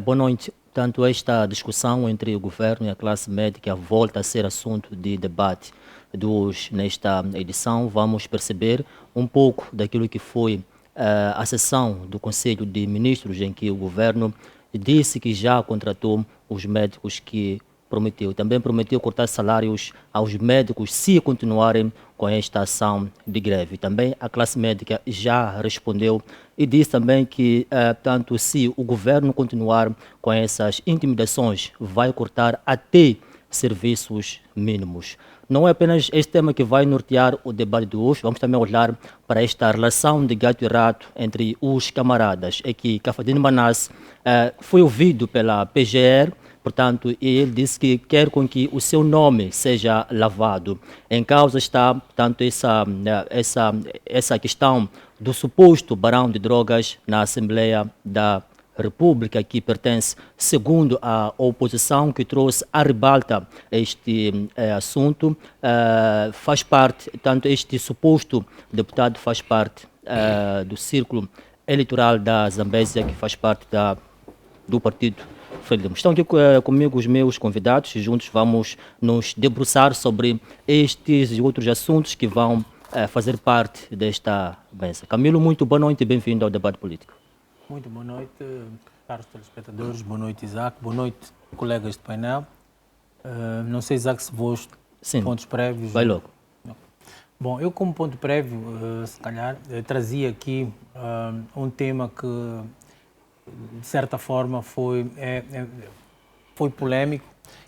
Boa noite. Tanto esta discussão entre o governo e a classe médica volta a ser assunto de debate nesta edição. Vamos perceber um pouco daquilo que foi a sessão do Conselho de Ministros, em que o governo disse que já contratou os médicos que prometeu. Também prometeu cortar salários aos médicos se continuarem com esta ação de greve. Também a classe médica já respondeu e disse também que, tanto se o governo continuar com essas intimidações, vai cortar até serviços mínimos. Não é apenas este tema que vai nortear o debate de hoje, vamos também olhar para esta relação de gato e rato entre os camaradas. É que Cafadine Manasse foi ouvido pela PGR. Portanto, ele disse que quer com que o seu nome seja lavado. Em causa está, portanto, essa questão do suposto barão de drogas na Assembleia da República, que pertence, segundo a oposição, que trouxe à ribalta este assunto, faz parte, tanto este suposto deputado faz parte do círculo eleitoral da Zambésia, que faz parte do partido. Estão aqui comigo os meus convidados e juntos vamos nos debruçar sobre estes e outros assuntos que vão fazer parte desta mesa. Camilo, muito boa noite e bem-vindo ao debate político. Muito boa noite, caros telespectadores. Boa noite, Isaac. Boa noite, colegas de painel. Não sei, Isaac, se vos pontos prévios. Vai logo. Bom, eu como ponto prévio, se calhar, trazia aqui um tema que de certa forma foi polêmico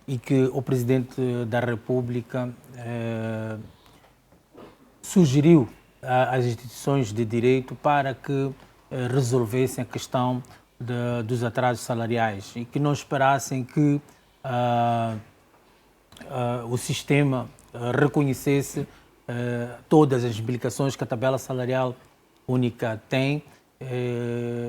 e que o Presidente da República sugeriu às instituições de direito para que resolvessem a questão dos atrasos salariais e que não esperassem que o sistema reconhecesse todas as implicações que a tabela salarial única tem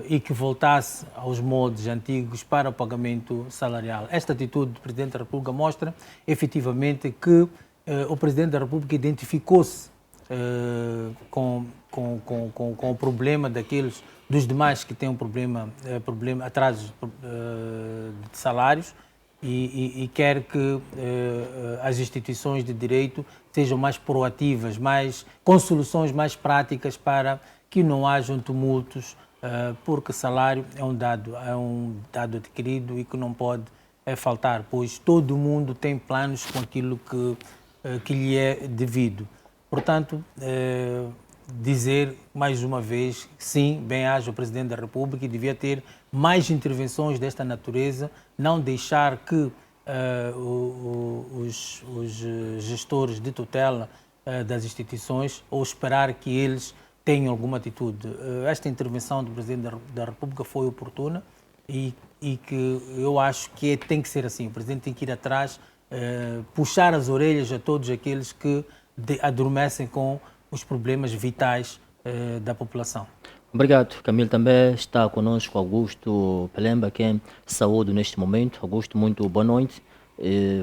e que voltasse aos moldes antigos para o pagamento salarial. Esta atitude do Presidente da República mostra efetivamente que o Presidente da República identificou-se com o problema dos demais que têm um problema atrasos de salários e quer que as instituições de direito sejam mais proativas, com soluções mais práticas para que não hajam tumultos, porque salário é um dado adquirido e que não pode faltar, pois todo mundo tem planos com aquilo que lhe é devido. Portanto, dizer mais uma vez que sim, bem-aja o Presidente da República e devia ter mais intervenções desta natureza, não deixar que os gestores de tutela das instituições ou esperar que eles tenham alguma atitude. Esta intervenção do Presidente da República foi oportuna e que eu acho que tem que ser assim. O Presidente tem que ir atrás, puxar as orelhas a todos aqueles que adormecem com os problemas vitais da população. Obrigado, Camilo. Também está conosco Augusto Pelemba, que é saúde neste momento. Augusto, muito boa noite.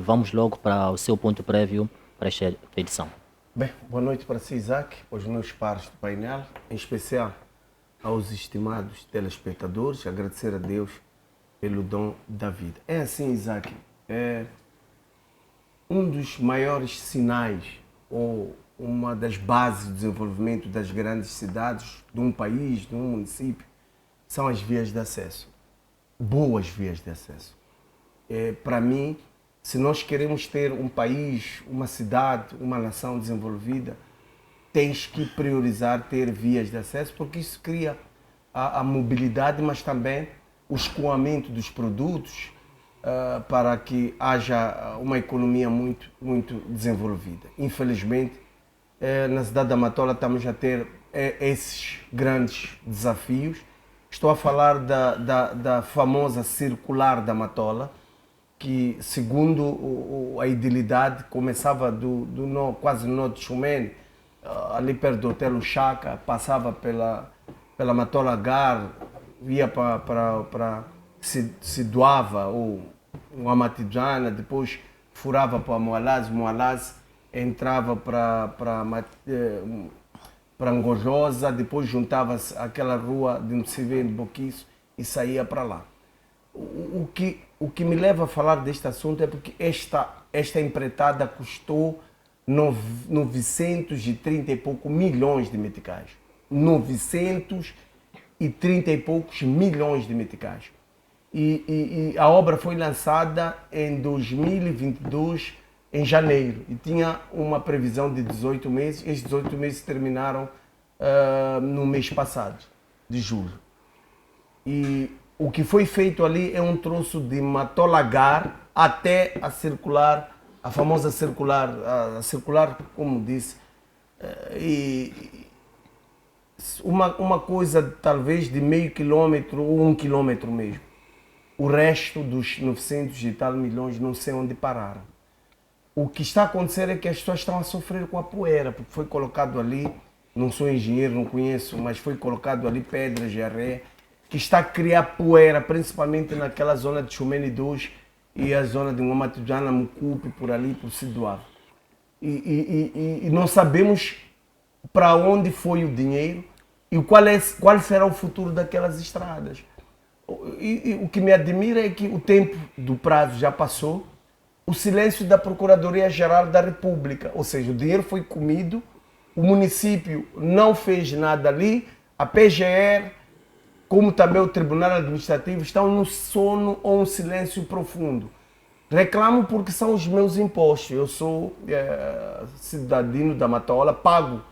Vamos logo para o seu ponto prévio para esta edição. Bem, boa noite para si, Isaac, aos meus pares do painel, em especial aos estimados telespectadores, agradecer a Deus pelo dom da vida. É assim, Isaac, um dos maiores sinais ou uma das bases do desenvolvimento das grandes cidades, de um país, de um município, são as vias de acesso, boas vias de acesso. Para mim, se nós queremos ter um país, uma cidade, uma nação desenvolvida, tens que priorizar ter vias de acesso, porque isso cria a mobilidade, mas também o escoamento dos produtos para que haja uma economia muito, muito desenvolvida. Infelizmente, na cidade da Matola estamos a ter esses grandes desafios. Estou a falar da famosa circular da Matola, que, segundo a idilidade, começava quase no Norte de Chumene, ali perto do Hotel Uchaca, passava pela Matola Gar, ia para Siduava ou Amatijana, depois furava para Moalaz, entrava para Angojosa, depois juntava-se àquela rua de Mcivene de Boquiço e saía para lá. o que me leva a falar deste assunto é porque esta empreitada custou 930 e poucos milhões de meticais. 930 e poucos milhões de meticais. E a obra foi lançada em 2022, em janeiro, e tinha uma previsão de 18 meses. Estes 18 meses terminaram no mês passado, de julho. E o que foi feito ali é um troço de Matolagar até a circular, a famosa circular, a circular, como disse, e uma coisa talvez de meio quilômetro ou 1 quilômetro mesmo. O resto dos 900 e tal milhões não sei onde pararam. O que está a acontecer é que as pessoas estão a sofrer com a poeira, porque foi colocado ali, não sou engenheiro, não conheço, mas foi colocado ali pedras e areia, que está a criar poeira, principalmente naquela zona de Chumene 2 e a zona de Nguamatujana, Mucupi, por ali, por Siduava. E não sabemos para onde foi o dinheiro e qual será o futuro daquelas estradas. E o que me admira é que o tempo do prazo já passou, o silêncio da Procuradoria-Geral da República, ou seja, o dinheiro foi comido, o município não fez nada ali, a PGR, como também o Tribunal Administrativo, estão no sono ou um silêncio profundo. Reclamo porque são os meus impostos. Eu sou cidadino da Matola, pago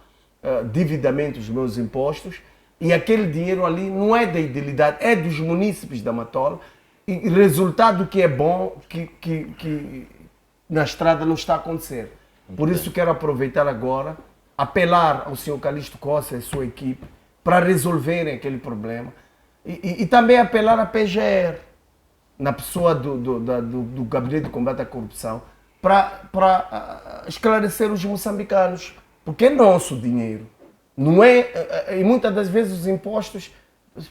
devidamente os meus impostos, e aquele dinheiro ali não é da idilidade, é dos munícipes da Matola, e resultado que é bom, que na estrada não está a acontecer. Por isso quero aproveitar agora, apelar ao senhor Calixto Costa e sua equipe para resolverem aquele problema. E também apelar à PGR, na pessoa do Gabinete de Combate à Corrupção, para esclarecer os moçambicanos, porque é nosso dinheiro. Não é, e muitas das vezes os impostos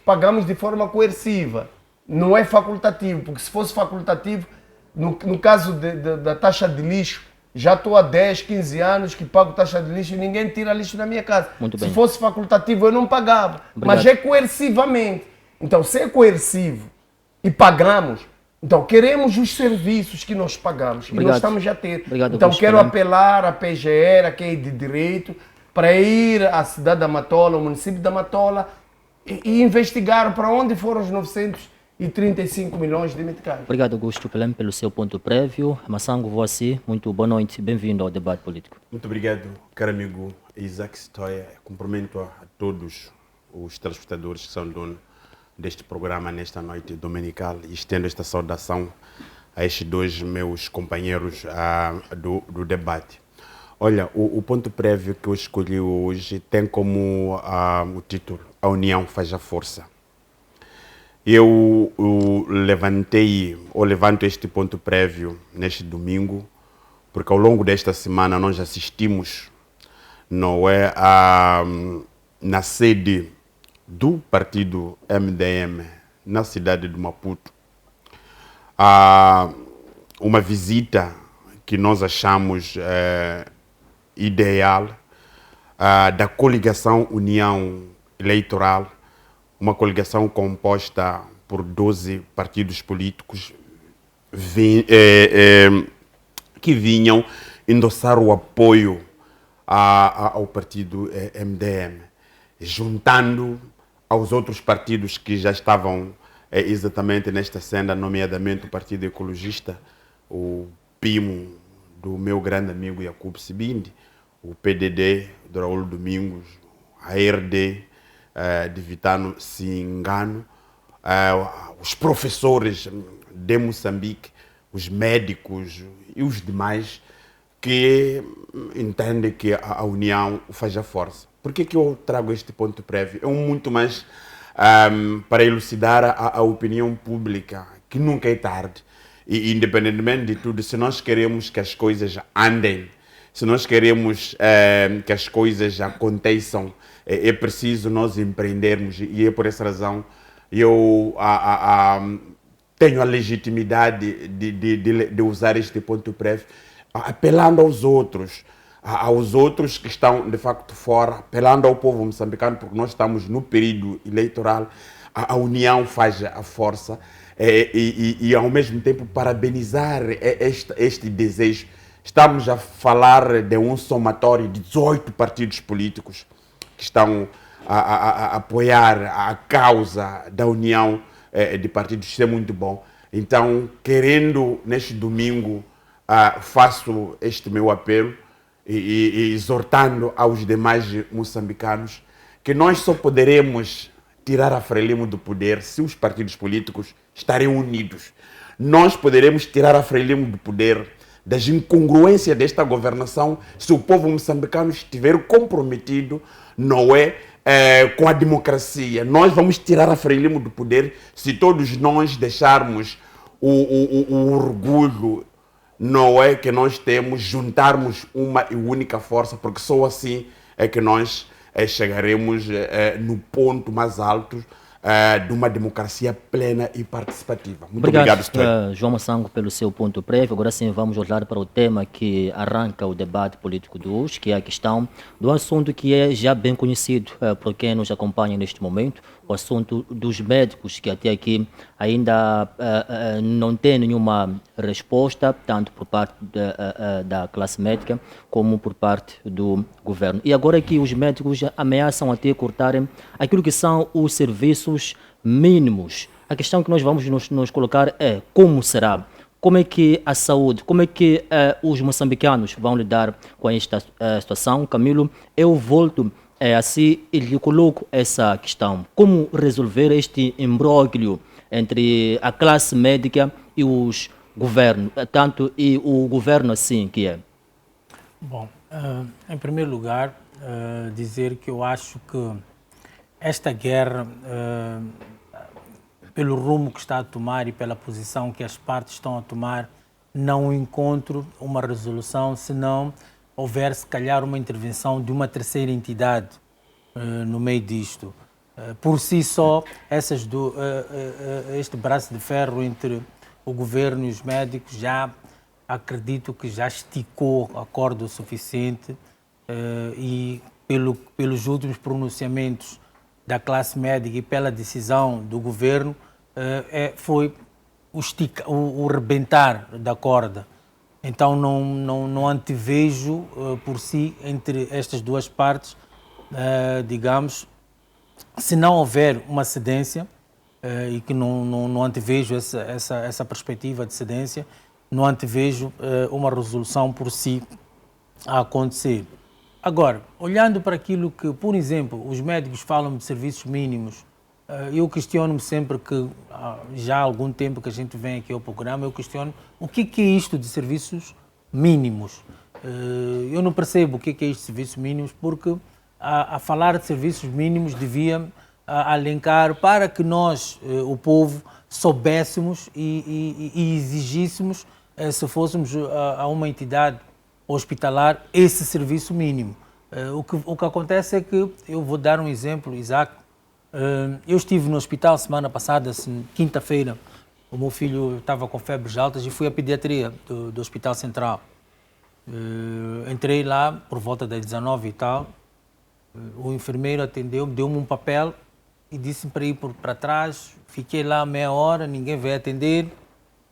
pagamos de forma coerciva, não é facultativo, porque se fosse facultativo, no caso da taxa de lixo, já estou há 10, 15 anos que pago taxa de lixo e ninguém tira lixo da minha casa. Muito bem. Se fosse facultativo eu não pagava, Obrigado. mas é coercivamente. Então, se é coercivo e pagamos, então queremos os serviços que nós pagamos, que nós estamos a ter. Obrigado, então, Augusto quero Pelé. apelar à PGR, a quem é de direito, para ir à cidade da Matola, ao município da Matola, e investigar para onde foram os 935 milhões de meticais. Obrigado, Augusto Pelé, pelo seu ponto prévio. Massango Voaci, muito boa noite, bem-vindo ao debate político. Muito obrigado, caro amigo Isaac Stoia. Cumprimento a todos os telespectadores que são donos deste programa nesta noite dominical e estendo esta saudação a estes dois meus companheiros do debate. Olha, o ponto prévio que eu escolhi hoje tem como o título A União Faz a Força. Eu levanto este ponto prévio neste domingo, porque ao longo desta semana nós assistimos, não é, na sede do partido MDM, na cidade de Maputo, uma visita que nós achamos ideal da coligação União Eleitoral, uma coligação composta por 12 partidos políticos que vinham endossar o apoio ao partido MDM, juntando aos outros partidos que já estavam exatamente nesta senda, nomeadamente o Partido Ecologista, o PIMO do meu grande amigo Jacob Sibindi, o PDD do Raul Domingos, a RD de Vitano Singano, os professores de Moçambique, os médicos e os demais que entendem que a união faz a força. Por que eu trago este ponto prévio? É muito mais para elucidar a opinião pública, que nunca é tarde. E independentemente de tudo, se nós queremos que as coisas andem, se nós queremos que as coisas aconteçam, é preciso nós empreendermos. E é por essa razão eu tenho a legitimidade de usar este ponto prévio, apelando aos outros que estão de facto fora, apelando ao povo moçambicano, porque nós estamos no período eleitoral, a união faz a força. e ao mesmo tempo parabenizar este desejo. Estamos a falar de um somatório de 18 partidos políticos que estão a apoiar a causa da união de partidos. Isso é muito bom. Então, querendo, neste domingo, faço este meu apelo e exortando aos demais moçambicanos que nós só poderemos tirar a Frelimo do poder se os partidos políticos estarem unidos. Nós poderemos tirar a Frelimo do poder das incongruências desta governação se o povo moçambicano estiver comprometido, não é, com a democracia. Nós vamos tirar a Frelimo do poder se todos nós deixarmos o orgulho, não é, que nós temos, juntarmos uma única força, porque só assim é que nós chegaremos no ponto mais alto de uma democracia plena e participativa. Muito obrigado, João Massango, pelo seu ponto prévio. Agora sim vamos olhar para o tema que arranca o debate político de hoje, que é a questão do assunto que é já bem conhecido por quem nos acompanha neste momento, o assunto dos médicos, que até aqui ainda não tem nenhuma resposta, tanto por parte da classe médica como por parte do governo. E agora que os médicos ameaçam até cortarem aquilo que são os serviços mínimos. A questão que nós vamos nos colocar é como será? Como é que a saúde, como é que os moçambicanos vão lidar com esta situação? Camilo, eu volto assim e lhe coloco essa questão. Como resolver este imbróglio entre a classe médica e os governos, tanto e o governo assim que é? Bom, em primeiro lugar, dizer que eu acho que esta guerra, pelo rumo que está a tomar e pela posição que as partes estão a tomar, não encontro uma resolução, senão houver, se calhar, uma intervenção de uma terceira entidade no meio disto. Por si só, este braço de ferro entre o governo e os médicos já acredito que já esticou a corda o suficiente e pelos últimos pronunciamentos da classe médica e pela decisão do governo, foi o rebentar da corda. Então não antevejo por si, entre estas duas partes, digamos, se não houver uma cedência, e que não antevejo essa perspectiva de cedência, não antevejo uma resolução por si a acontecer. Agora, olhando para aquilo que, por exemplo, os médicos falam de serviços mínimos, eu questiono-me sempre que, já há algum tempo que a gente vem aqui ao programa, eu questiono o que é isto de serviços mínimos. Eu não percebo o que é isto de serviços mínimos, porque a falar de serviços mínimos devia alencar para que nós, o povo, soubéssemos e exigíssemos, se fôssemos a uma entidade hospitalar, esse serviço mínimo. O que acontece é que, eu vou dar um exemplo, Isaac. Eu estive no hospital semana passada, quinta-feira. O meu filho estava com febres altas e fui à pediatria do Hospital Central. Entrei lá por volta das 19 e tal. O enfermeiro atendeu-me, deu-me um papel e disse-me para ir para trás. Fiquei lá meia hora, ninguém veio atender.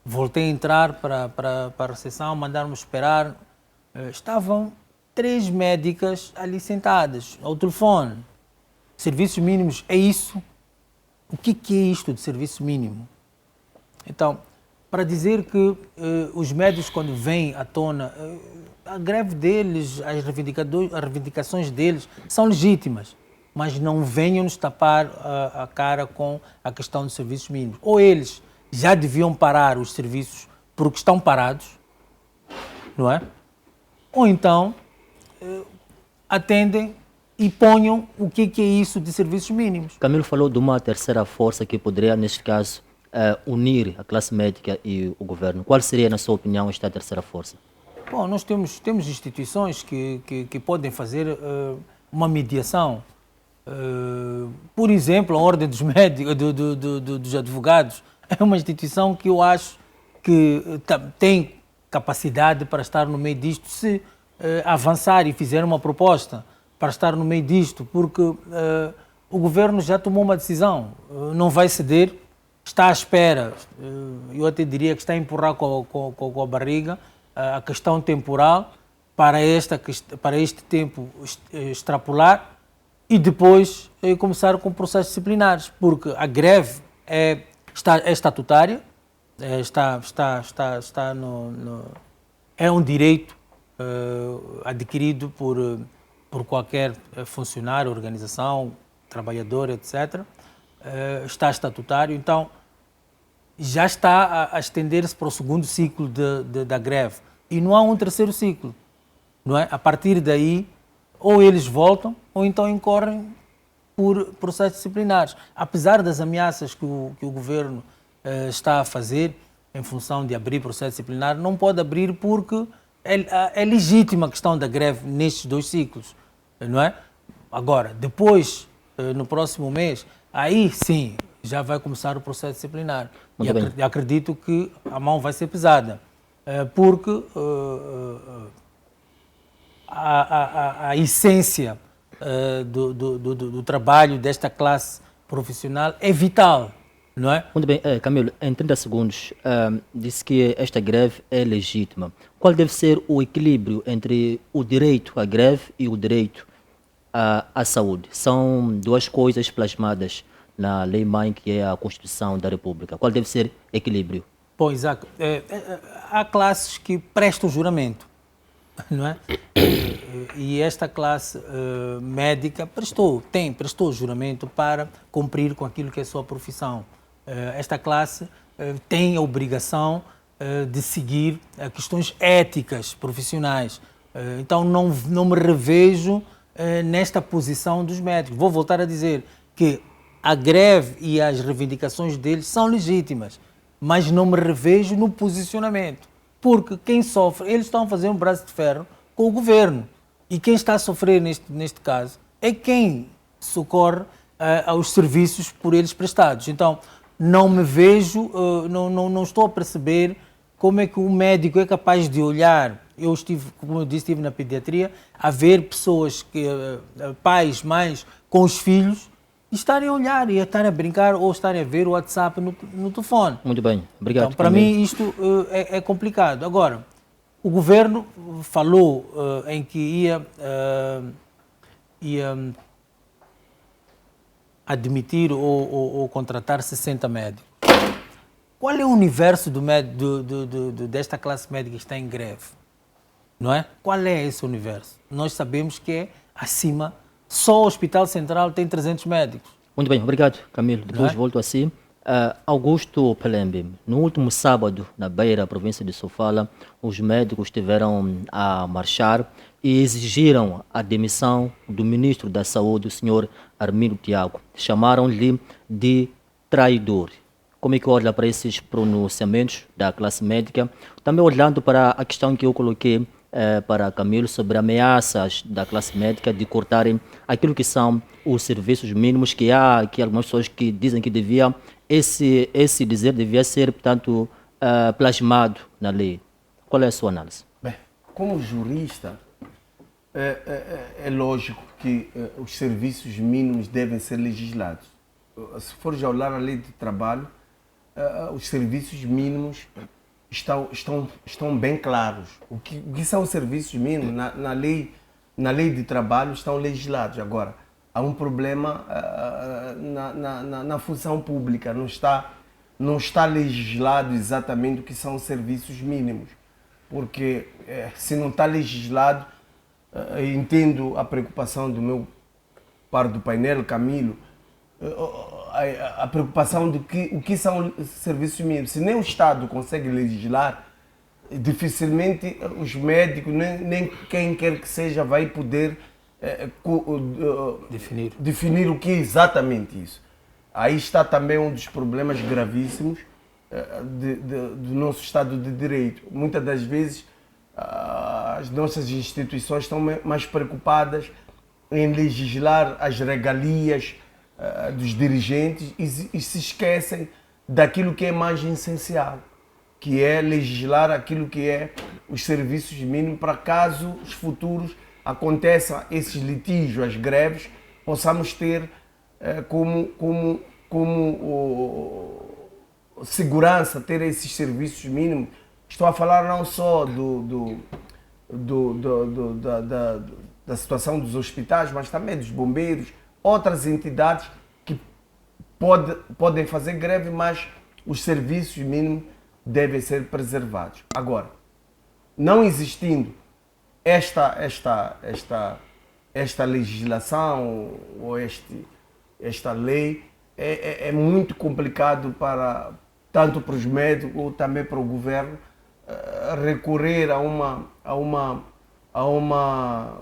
Voltei a entrar para a recepção, mandaram-me esperar. Estavam 3 médicas ali sentadas ao telefone. Serviços mínimos, é isso? O que é isto de serviço mínimo? Então, para dizer que os médicos, quando vêm à tona, a greve deles, as reivindicações deles são legítimas, mas não venham-nos tapar a cara com a questão dos serviços mínimos. Ou eles já deviam parar os serviços porque estão parados, não é? Ou então atendem e ponham o que é isso de serviços mínimos. Camilo falou de uma terceira força que poderia, neste caso, unir a classe médica e o governo. Qual seria, na sua opinião, esta terceira força? Bom, nós temos instituições que podem fazer uma mediação. Por exemplo, a Ordem dos Médicos, dos Advogados, é uma instituição que eu acho que tem capacidade para estar no meio disto, se avançar e fizer uma proposta para estar no meio disto, porque o governo já tomou uma decisão, não vai ceder, está à espera, eu até diria que está a empurrar com a barriga a questão temporal para este tempo extrapolar e depois começar com processos disciplinares, porque a greve é estatutária, é um direito adquirido por qualquer funcionário, organização, trabalhador, etc. Está estatutário, então já está a estender-se para o segundo ciclo da greve e não há um terceiro ciclo, não é? A partir daí, ou eles voltam ou então incorrem por processos disciplinares. Apesar das ameaças que o governo está a fazer em função de abrir processo disciplinar, não pode abrir porque é legítima a questão da greve nestes 2 ciclos, não é? Agora, depois, no próximo mês, aí sim já vai começar o processo disciplinar. E acredito que a mão vai ser pesada, porque a essência do trabalho desta classe profissional é vital, não é? Muito bem, Camilo, em 30 segundos, disse que esta greve é legítima. Qual deve ser o equilíbrio entre o direito à greve e o direito à saúde? São 2 coisas plasmadas na lei-mãe, que é a Constituição da República. Qual deve ser o equilíbrio? Pois, há classes que prestam juramento, não é? E esta classe médica prestou juramento para cumprir com aquilo que é a sua profissão. Esta classe tem a obrigação de seguir questões éticas profissionais. Então não me revejo nesta posição dos médicos. Vou voltar a dizer que a greve e as reivindicações deles são legítimas, mas não me revejo no posicionamento. Porque quem sofre, eles estão a fazer um braço de ferro com o governo. E quem está a sofrer neste caso é quem socorre aos serviços por eles prestados. Então, não me vejo, não estou a perceber como é que o médico é capaz de olhar. Eu estive, como eu disse, estive na pediatria, a ver pessoas, pais, mães, com os filhos, e estarem a olhar e a estarem a brincar ou estarem a ver o WhatsApp no telefone. Muito bem, obrigado. Então, para mim isto é complicado. Agora, o governo falou em que ia admitir ou contratar 60 médicos. Qual é o universo desta classe médica que está em greve? Não é? Qual é esse universo? Nós sabemos que é acima. Só o Hospital Central tem 300 médicos. Muito bem, obrigado, Camilo. Depois volto a si. Augusto Pelembe, no último sábado, na Beira, província de Sofala, os médicos estiveram a marchar e exigiram a demissão do ministro da Saúde, o senhor Armindo Tiago. Chamaram-lhe de traidor. Como é que olha para esses pronunciamentos da classe médica? Também olhando para a questão que eu coloquei para Camilo sobre ameaças da classe médica de cortarem aquilo que são os serviços mínimos, que há aqui algumas pessoas que dizem que esse dizer devia ser, portanto, plasmado na lei. Qual é a sua análise? Bem, como jurista, é lógico que os serviços mínimos devem ser legislados. Se for já olhar a lei de trabalho, os serviços mínimos estão bem claros. O que são os serviços mínimos na lei de trabalho estão legislados. Agora, há um problema na função pública, não está legislado exatamente o que são os serviços mínimos. Porque se não está legislado, entendo a preocupação do meu par do painel, Camilo, a preocupação de o que são serviços mínimos. Se nem o Estado consegue legislar, dificilmente os médicos, nem quem quer que seja, vai poder definir o que é exatamente isso. Aí está também um dos problemas gravíssimos do nosso Estado de Direito. Muitas das vezes as nossas instituições estão mais preocupadas em legislar as regalias dos dirigentes e se esquecem daquilo que é mais essencial, que é legislar aquilo que é os serviços mínimos para caso os futuros aconteçam esses litígios, as greves, possamos ter como segurança, ter esses serviços mínimos. Estou a falar não só da situação dos hospitais, mas também dos bombeiros, outras entidades que podem fazer greve, mas os serviços mínimos devem ser preservados. Agora, não existindo esta legislação ou esta lei, é muito complicado tanto para os médicos ou também para o governo recorrer a uma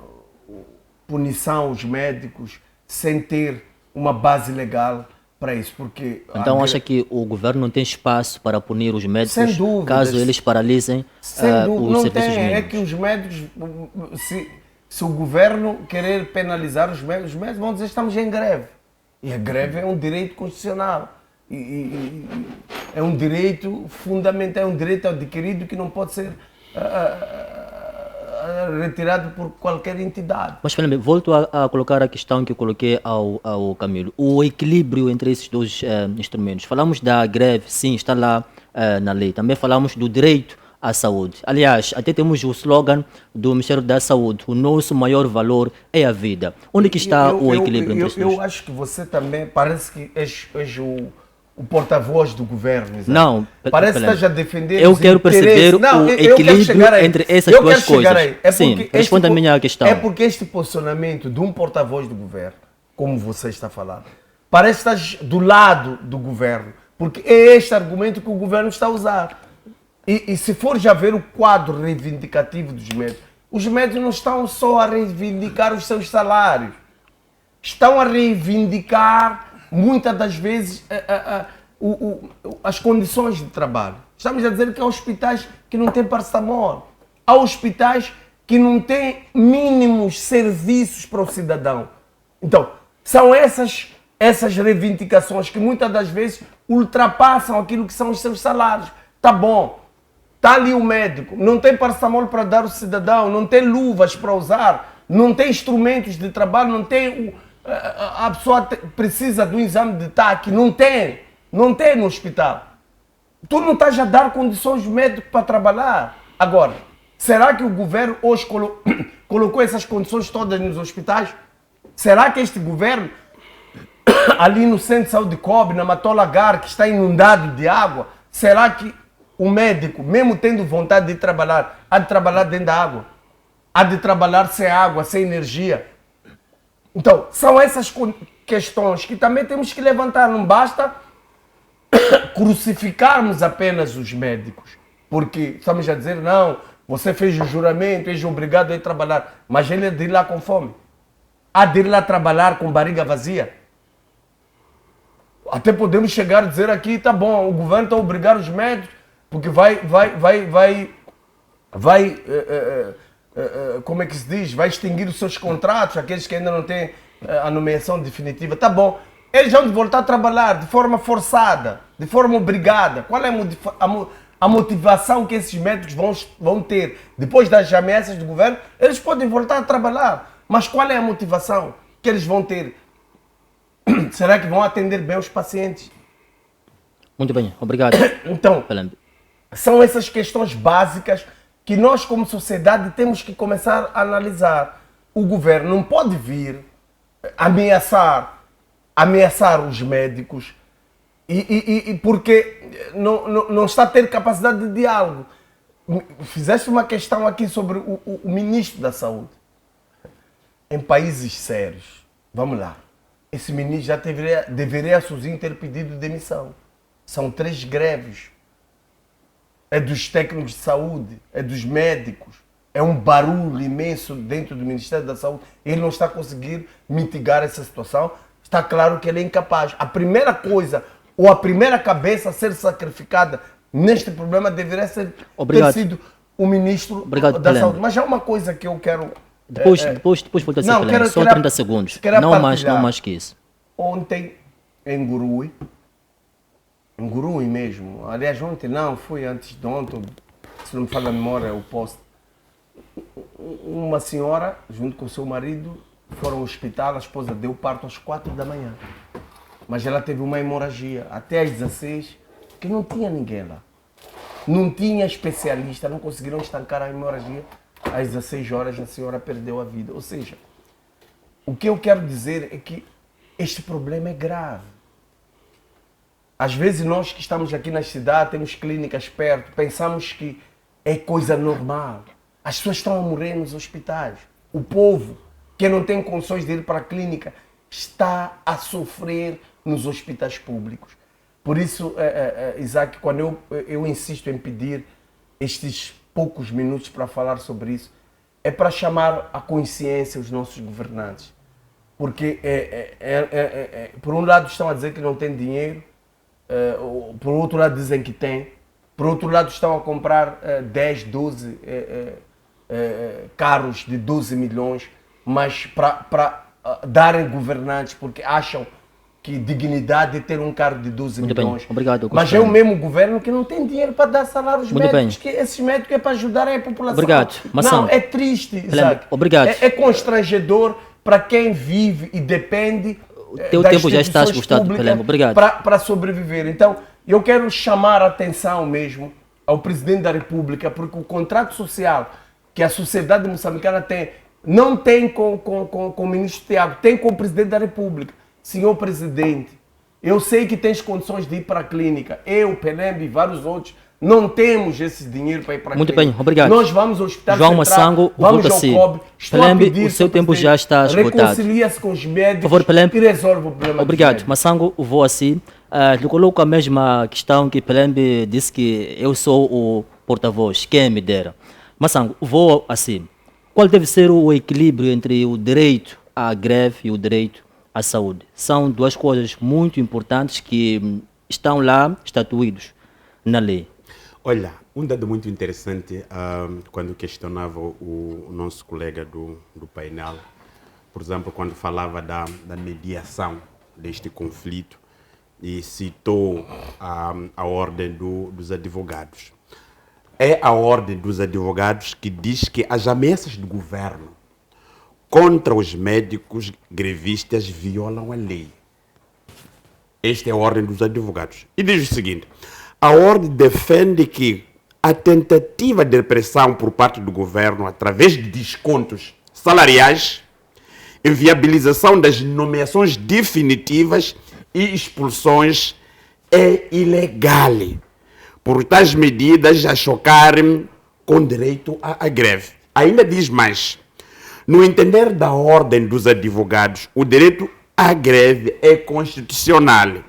punição aos médicos sem ter uma base legal para isso, porque Então acha que o governo não tem espaço para punir os médicos sem dúvidas, caso eles paralisem sem dúvida, os não serviços tem, mínimos? é que os médicos, se o governo querer penalizar os médicos vão dizer que estamos em greve. E a greve é um direito constitucional. É um direito fundamental, é um direito adquirido que não pode ser retirado por qualquer entidade. Mas, Felipe, volto a colocar a questão que eu coloquei ao Camilo. O equilíbrio entre esses dois instrumentos. Falamos da greve, sim, está lá na lei. Também falamos do direito à saúde. Aliás, até temos o slogan do Ministério da Saúde: o nosso maior valor é a vida. Onde que está o equilíbrio entre esses dois? Eu acho que você também parece que és o porta-voz do governo. Exato. Não, parece que estás a defender eu os quero perceber não, o eu quero equilíbrio chegar aí. entre essas Eu duas quero chegar coisas. aí. É Sim, porque responda a minha questão. É porque este posicionamento de um porta-voz do governo, como você está falando, parece que estás do lado do governo, porque é este argumento que o governo está a usar. E se for já ver o quadro reivindicativo dos médicos, os médicos não estão só a reivindicar os seus salários, estão a reivindicar, muitas das vezes, as condições de trabalho. Estamos a dizer que há hospitais que não têm paracetamol, há hospitais que não têm mínimos serviços para o cidadão. Então, são essas reivindicações que muitas das vezes ultrapassam aquilo que são os seus salários. Tá bom, tá ali o médico, não tem paracetamol para dar ao cidadão, não tem luvas para usar, não tem instrumentos de trabalho, não tem a pessoa precisa de um exame de TAC, não tem no hospital. Tu não estás a dar condições médicas para trabalhar. Agora, será que o governo hoje colocou essas condições todas nos hospitais? Será que este governo, ali no Centro de Saúde de Cobre, na Matola Gar, que está inundado de água, será que o médico, mesmo tendo vontade de trabalhar, há de trabalhar dentro da água? Há de trabalhar sem água, sem energia? Então, são essas questões que também temos que levantar. Não basta crucificarmos apenas os médicos, porque estamos a dizer, não, você fez o juramento, és obrigado a ir trabalhar, mas ele é de ir lá com fome. Há de ir lá trabalhar com barriga vazia. Até podemos chegar a dizer aqui, tá bom, o governo está a obrigar os médicos, porque como é que se diz? Vai extinguir os seus contratos, aqueles que ainda não têm a nomeação definitiva. Tá bom, eles vão voltar a trabalhar de forma forçada, de forma obrigada. Qual é a motivação que esses médicos vão ter? Depois das ameaças do governo, eles podem voltar a trabalhar. Mas qual é a motivação que eles vão ter? Será que vão atender bem os pacientes? Muito bem, obrigado. Então, são essas questões básicas que nós, como sociedade, temos que começar a analisar. O governo não pode vir ameaçar os médicos porque não está a ter capacidade de diálogo. Fizeste uma questão aqui sobre o ministro da Saúde. Em países sérios, vamos lá, esse ministro já deveria sozinho ter pedido demissão. São 3 greves. É dos técnicos de saúde, é dos médicos. É um barulho imenso dentro do Ministério da Saúde. Ele não está a conseguir mitigar essa situação. Está claro que ele é incapaz. A primeira coisa, ou a primeira cabeça a ser sacrificada neste problema deveria ter sido o ministro da Saúde. Mas há uma coisa que eu quero... Depois volta a ser só 30 segundos. Não mais que isso. Ontem, em Gurui mesmo, aliás, ontem não, foi antes de ontem, se não me falha a memória, o post. Uma senhora, junto com o seu marido, foram ao hospital, a esposa deu parto às 4 da manhã. Mas ela teve uma hemorragia. Até às 16, que não tinha ninguém lá. Não tinha especialista, não conseguiram estancar a hemorragia. Às 16 horas a senhora perdeu a vida. Ou seja, o que eu quero dizer é que este problema é grave. Às vezes nós que estamos aqui na cidade, temos clínicas perto, pensamos que é coisa normal. As pessoas estão a morrer nos hospitais. O povo que não tem condições de ir para a clínica está a sofrer nos hospitais públicos. Por isso, Isaac, quando eu insisto em pedir estes poucos minutos para falar sobre isso, é para chamar à consciência os nossos governantes. Porque, por um lado, estão a dizer que não tem dinheiro, por outro lado, dizem que tem, por outro lado, estão a comprar 10, 12 carros de 12 milhões, mas para darem governantes, porque acham que dignidade é ter um carro de 12 Muito milhões. bem, obrigado. Mas é o mesmo governo que não tem dinheiro para dar salários Muito médicos, bem. que esses médicos é para ajudarem a população. Obrigado, Massão. Não, é triste, Isaac. Obrigado. É constrangedor para quem vive e depende O teu das tempo já está instituições esgotado, públicas Pelemo. Obrigado. para sobreviver. Então, eu quero chamar a atenção mesmo ao Presidente da República, porque o contrato social que a sociedade moçambicana tem, não tem com o Ministro Tiago, tem com o Presidente da República. Senhor Presidente, eu sei que tens condições de ir para a clínica. Eu, Penembe e vários outros não temos esse dinheiro para ir para a Muito clínica. bem, obrigado. Nós vamos ao Hospital João Central, Massango, vamos volta ao a si. COB. Estou Pelembe, a pedir, o seu Sr. tempo já está esgotado. reconcilia-se com os médicos Por favor, Pelembe. e resolve o problema dos Obrigado. médicos. Massango, vou assim. Eu coloco a mesma questão que Pelembe disse que eu sou o porta-voz, quem me dera. Massango, vou assim. Qual deve ser o equilíbrio entre o direito à greve e o direito à saúde? São duas coisas muito importantes que estão lá estatuídos na lei. Olha, um dado muito interessante, quando questionava o nosso colega do painel, por exemplo, quando falava da mediação deste conflito e citou a ordem dos advogados. É a ordem dos advogados que diz que as ameaças do governo contra os médicos grevistas violam a lei. Esta é a ordem dos advogados. E diz o seguinte: a ordem defende que a tentativa de repressão por parte do governo através de descontos salariais, inviabilização das nomeações definitivas e expulsões é ilegal, por tais medidas já chocarem com direito à greve. Ainda diz mais: no entender da ordem dos advogados, o direito à greve é constitucional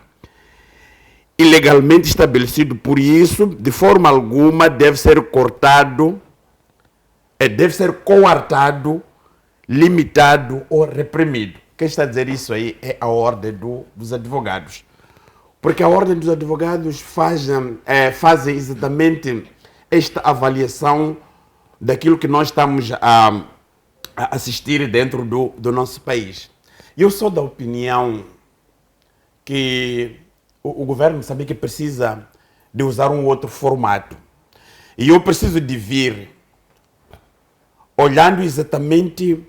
e legalmente estabelecido, por isso, de forma alguma, deve ser cortado, deve ser coartado, limitado ou reprimido. Quem está a dizer isso aí é a ordem dos advogados. Porque a ordem dos advogados fazem exatamente esta avaliação daquilo que nós estamos a assistir dentro do nosso país. E eu sou da opinião que o governo de Moçambique precisa de usar um outro formato. E eu preciso de vir olhando exatamente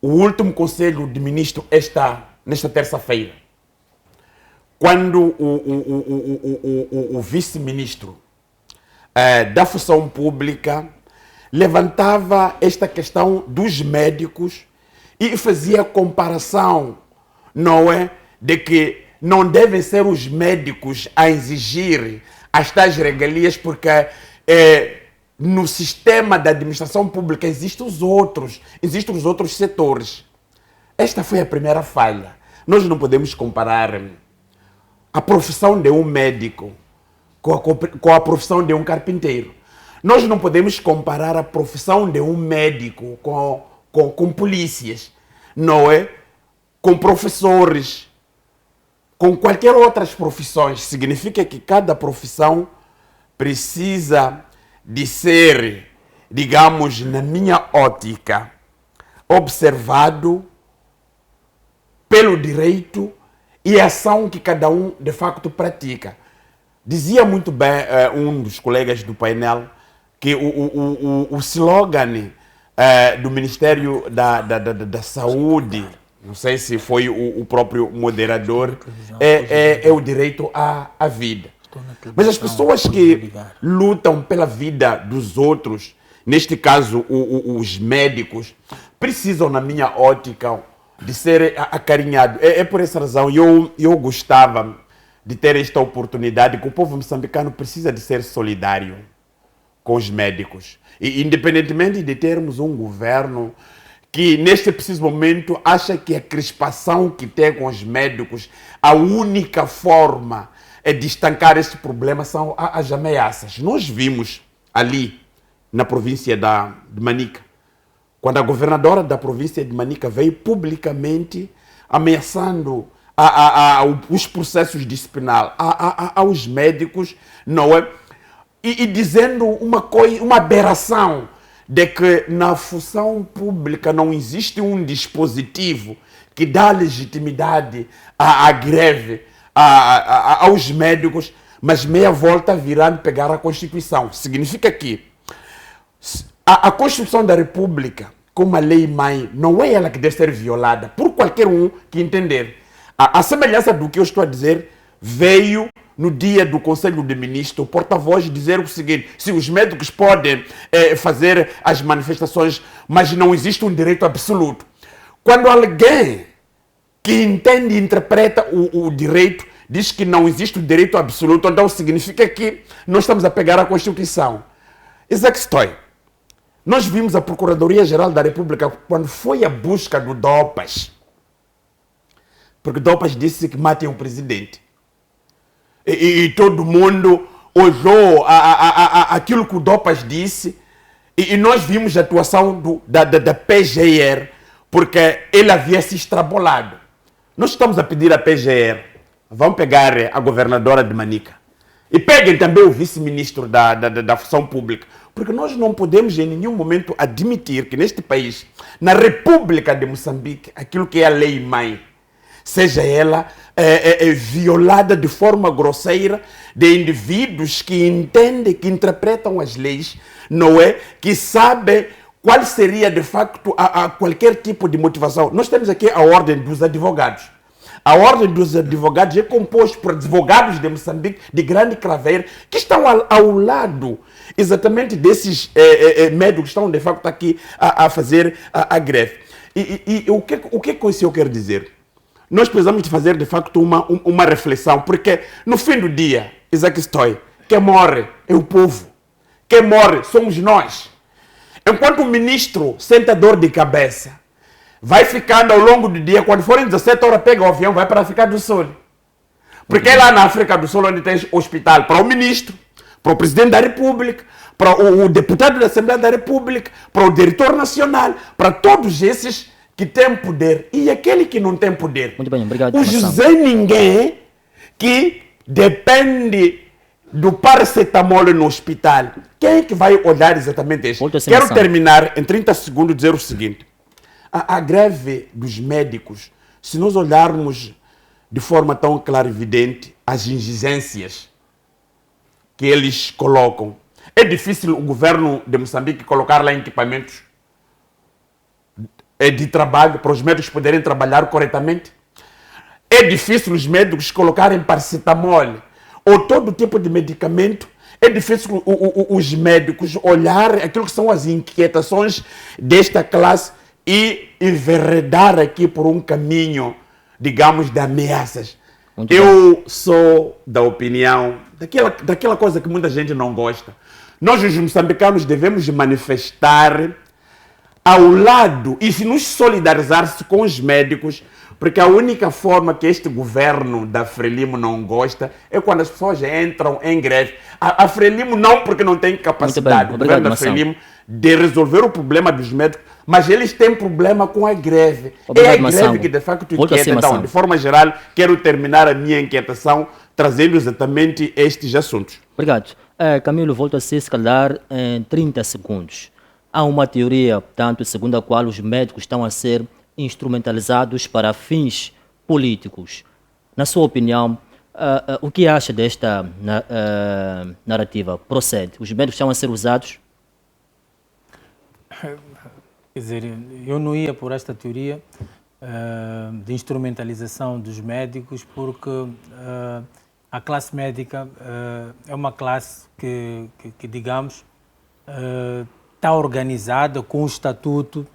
o último Conselho de Ministros nesta terça-feira, quando o vice-ministro da Função Pública levantava esta questão dos médicos e fazia comparação, não é, de que não devem ser os médicos a exigir as tais regalias, porque no sistema da administração pública existem os outros setores. Esta foi a primeira falha. Nós não podemos comparar a profissão de um médico com a profissão de um carpinteiro. Nós não podemos comparar a profissão de um médico com polícias, não é? Com professores, com qualquer outras profissões. Significa que cada profissão precisa de ser, digamos, na minha ótica, observado pelo direito e a ação que cada um de facto pratica. Dizia muito bem um dos colegas do painel que o slogan do Ministério da Saúde, não sei se foi o próprio moderador, é o direito à vida. Mas as pessoas que lutam pela vida dos outros, neste caso os médicos, precisam, na minha ótica, de ser acarinhados. É por essa razão eu gostava de ter esta oportunidade, que o povo moçambicano precisa de ser solidário com os médicos. E, independentemente de termos um governo que, neste preciso momento, acha que a crispação que tem com os médicos, a única forma de estancar este problema são as ameaças. Nós vimos ali, na província de Manica, quando a governadora da província de Manica veio publicamente ameaçando os processos disciplinares aos médicos, não é? E dizendo uma aberração de que na função pública não existe um dispositivo que dá legitimidade à greve aos médicos, mas meia volta virando pegar a Constituição. Significa que a Constituição da República, como a lei-mãe, não é ela que deve ser violada por qualquer um que entender. A semelhança do que eu estou a dizer veio no dia do Conselho de Ministros, o porta-voz dizer o seguinte: se os médicos podem fazer as manifestações, mas não existe um direito absoluto. Quando alguém que entende e interpreta o direito diz que não existe o direito absoluto, então significa que nós estamos a pegar a Constituição. Isaac Stoy, nós vimos a Procuradoria-Geral da República quando foi a busca do Dopas, porque Dopas disse que matem o presidente. E todo mundo olhou aquilo que o Dopas disse, e nós vimos a atuação da PGR, porque ele havia se extrapolado. Nós estamos a pedir à PGR, vão pegar a governadora de Manica e peguem também o vice-ministro da função pública, porque nós não podemos em nenhum momento admitir que neste país, na República de Moçambique, aquilo que é a lei-mãe, seja ela violada de forma grosseira de indivíduos que entendem, que interpretam as leis, não é? Que sabem qual seria de facto qualquer tipo de motivação. Nós temos aqui a Ordem dos Advogados. A Ordem dos Advogados é composta por advogados de Moçambique, de grande craveira, que estão ao lado exatamente desses médicos que estão de facto aqui a fazer a greve. E o que com isso eu quero dizer? Nós precisamos de fazer, de facto, uma reflexão, porque no fim do dia, Isaac Stoy, quem morre é o povo. Quem morre somos nós. Enquanto o ministro sente a dor de cabeça, vai ficando ao longo do dia, quando forem 17 horas, pega o avião, vai para a África do Sul. Porque é lá na África do Sul onde tem hospital para o ministro, para o presidente da República, para o deputado da Assembleia da República, para o diretor nacional, para todos esses que tem poder e aquele que não tem poder. Muito bem, obrigado. O José Ninguém, que depende do paracetamol no hospital, quem é que vai olhar exatamente isso? Quero terminar em 30 segundos dizer o seguinte: a greve dos médicos, se nós olharmos de forma tão clara e evidente as exigências que eles colocam, é difícil o governo de Moçambique colocar lá equipamentos de trabalho para os médicos poderem trabalhar corretamente. É difícil os médicos colocarem paracetamol ou todo tipo de medicamento. É difícil os médicos olharem aquilo que são as inquietações desta classe e enveredar aqui por um caminho, digamos, de ameaças. Eu sou da opinião, daquela coisa que muita gente não gosta. Nós, os moçambicanos, devemos manifestar ao lado e se nos solidarizar com os médicos, porque a única forma que este governo da Frelimo não gosta é quando as pessoas entram em greve. A Frelimo não, porque não tem capacidade, o governo da Frelimo, de resolver o problema dos médicos, mas eles têm problema com a greve. É a greve que de facto inquieta. Então, de forma geral, quero terminar a minha inquietação trazendo exatamente estes assuntos. Obrigado. Camilo, volto a se calhar em 30 segundos. Há uma teoria, portanto, segundo a qual os médicos estão a ser instrumentalizados para fins políticos. Na sua opinião, o que acha desta narrativa? Procede? Os médicos estão a ser usados? Quer dizer, eu não ia por esta teoria de instrumentalização dos médicos, porque a classe médica é uma classe que digamos, está organizada com o estatuto,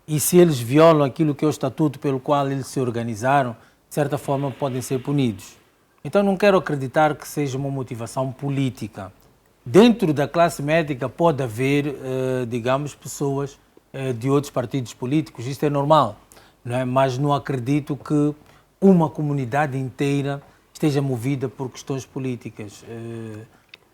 e se eles violam aquilo que é o estatuto pelo qual eles se organizaram, de certa forma podem ser punidos. Então não quero acreditar que seja uma motivação política. Dentro da classe médica pode haver, digamos, pessoas de outros partidos políticos, isto é normal, não é? Mas não acredito que uma comunidade inteira esteja movida por questões políticas.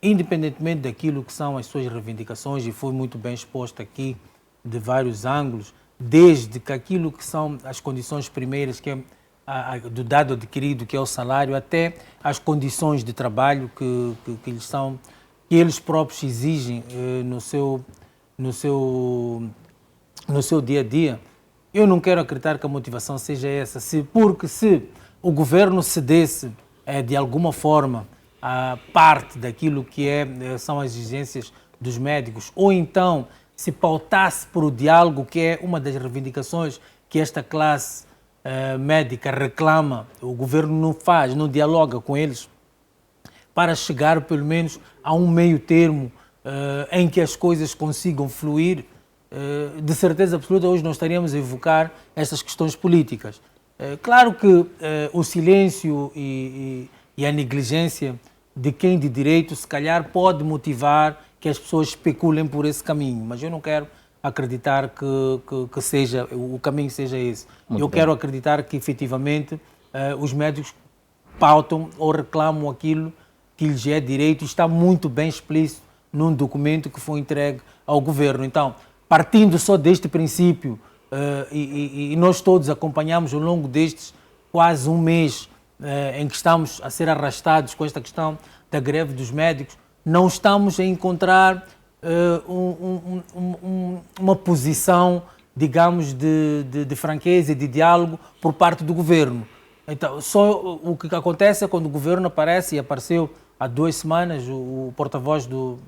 Independentemente daquilo que são as suas reivindicações, e foi muito bem exposto aqui de vários ângulos, desde que aquilo que são as condições primeiras, que é do dado adquirido, que é o salário, até as condições de trabalho que eles próprios exigem no seu dia a dia. Eu não quero acreditar que a motivação seja essa, porque se o governo cedesse de alguma forma a parte daquilo que são as exigências dos médicos, ou então se pautasse por o diálogo, que é uma das reivindicações que esta classe médica reclama, o governo não dialoga com eles para chegar pelo menos a um meio termo em que as coisas consigam fluir, de certeza absoluta hoje não estaríamos a evocar estas questões políticas. Claro que o silêncio e a negligência de quem de direito se calhar pode motivar que as pessoas especulem por esse caminho, mas eu não quero acreditar que o caminho seja esse. Eu quero acreditar que efetivamente os médicos pautam ou reclamam aquilo que lhes é direito e está muito bem explícito num documento que foi entregue ao governo. Então, partindo só deste princípio, e nós todos acompanhamos ao longo destes quase um mês em que estamos a ser arrastados com esta questão da greve dos médicos, não estamos a encontrar uma posição, digamos, de franqueza e de diálogo por parte do governo. Então, só o que acontece é quando o governo aparece, e apareceu há 2 semanas o porta-voz do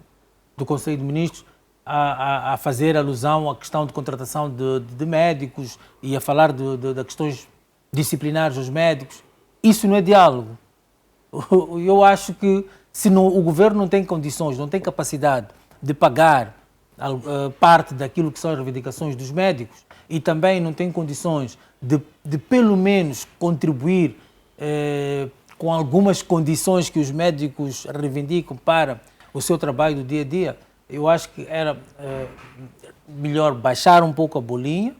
Conselho de Ministros a fazer alusão à questão de contratação de médicos e a falar de questões disciplinares dos médicos. Isso não é diálogo. Eu acho que se o governo não tem condições, não tem capacidade de pagar parte daquilo que são as reivindicações dos médicos e também não tem condições de pelo menos contribuir com algumas condições que os médicos reivindicam para o seu trabalho do dia a dia, eu acho que era melhor baixar um pouco a bolinha,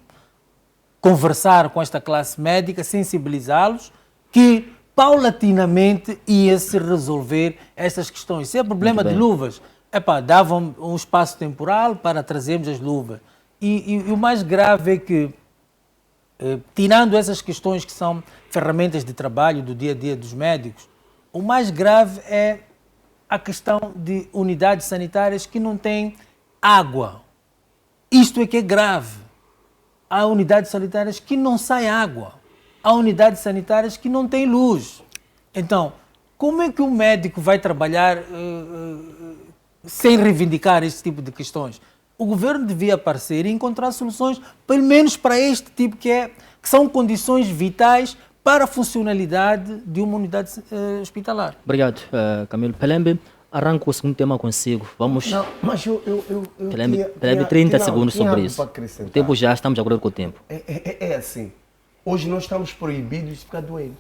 conversar com esta classe médica, sensibilizá-los, que paulatinamente ia-se resolver estas questões. Se é problema de luvas, davam um espaço temporal para trazermos as luvas. E o mais grave é que, tirando essas questões que são ferramentas de trabalho do dia a dia dos médicos, o mais grave é a questão de unidades sanitárias que não têm água. Isto é que é grave. Há unidades sanitárias que não sai água. Há unidades sanitárias que não têm luz. Então, como é que um médico vai trabalhar sem reivindicar este tipo de questões? O governo devia aparecer e encontrar soluções, pelo menos para este tipo que são condições vitais para a funcionalidade de uma unidade hospitalar. Obrigado, Camilo. Pelembe, arranco o segundo tema consigo. Vamos... Não, mas eu Pelembe, 30 segundos sobre isso. O tempo já, estamos de acordo com o tempo. É assim. Hoje nós estamos proibidos de ficar doentes.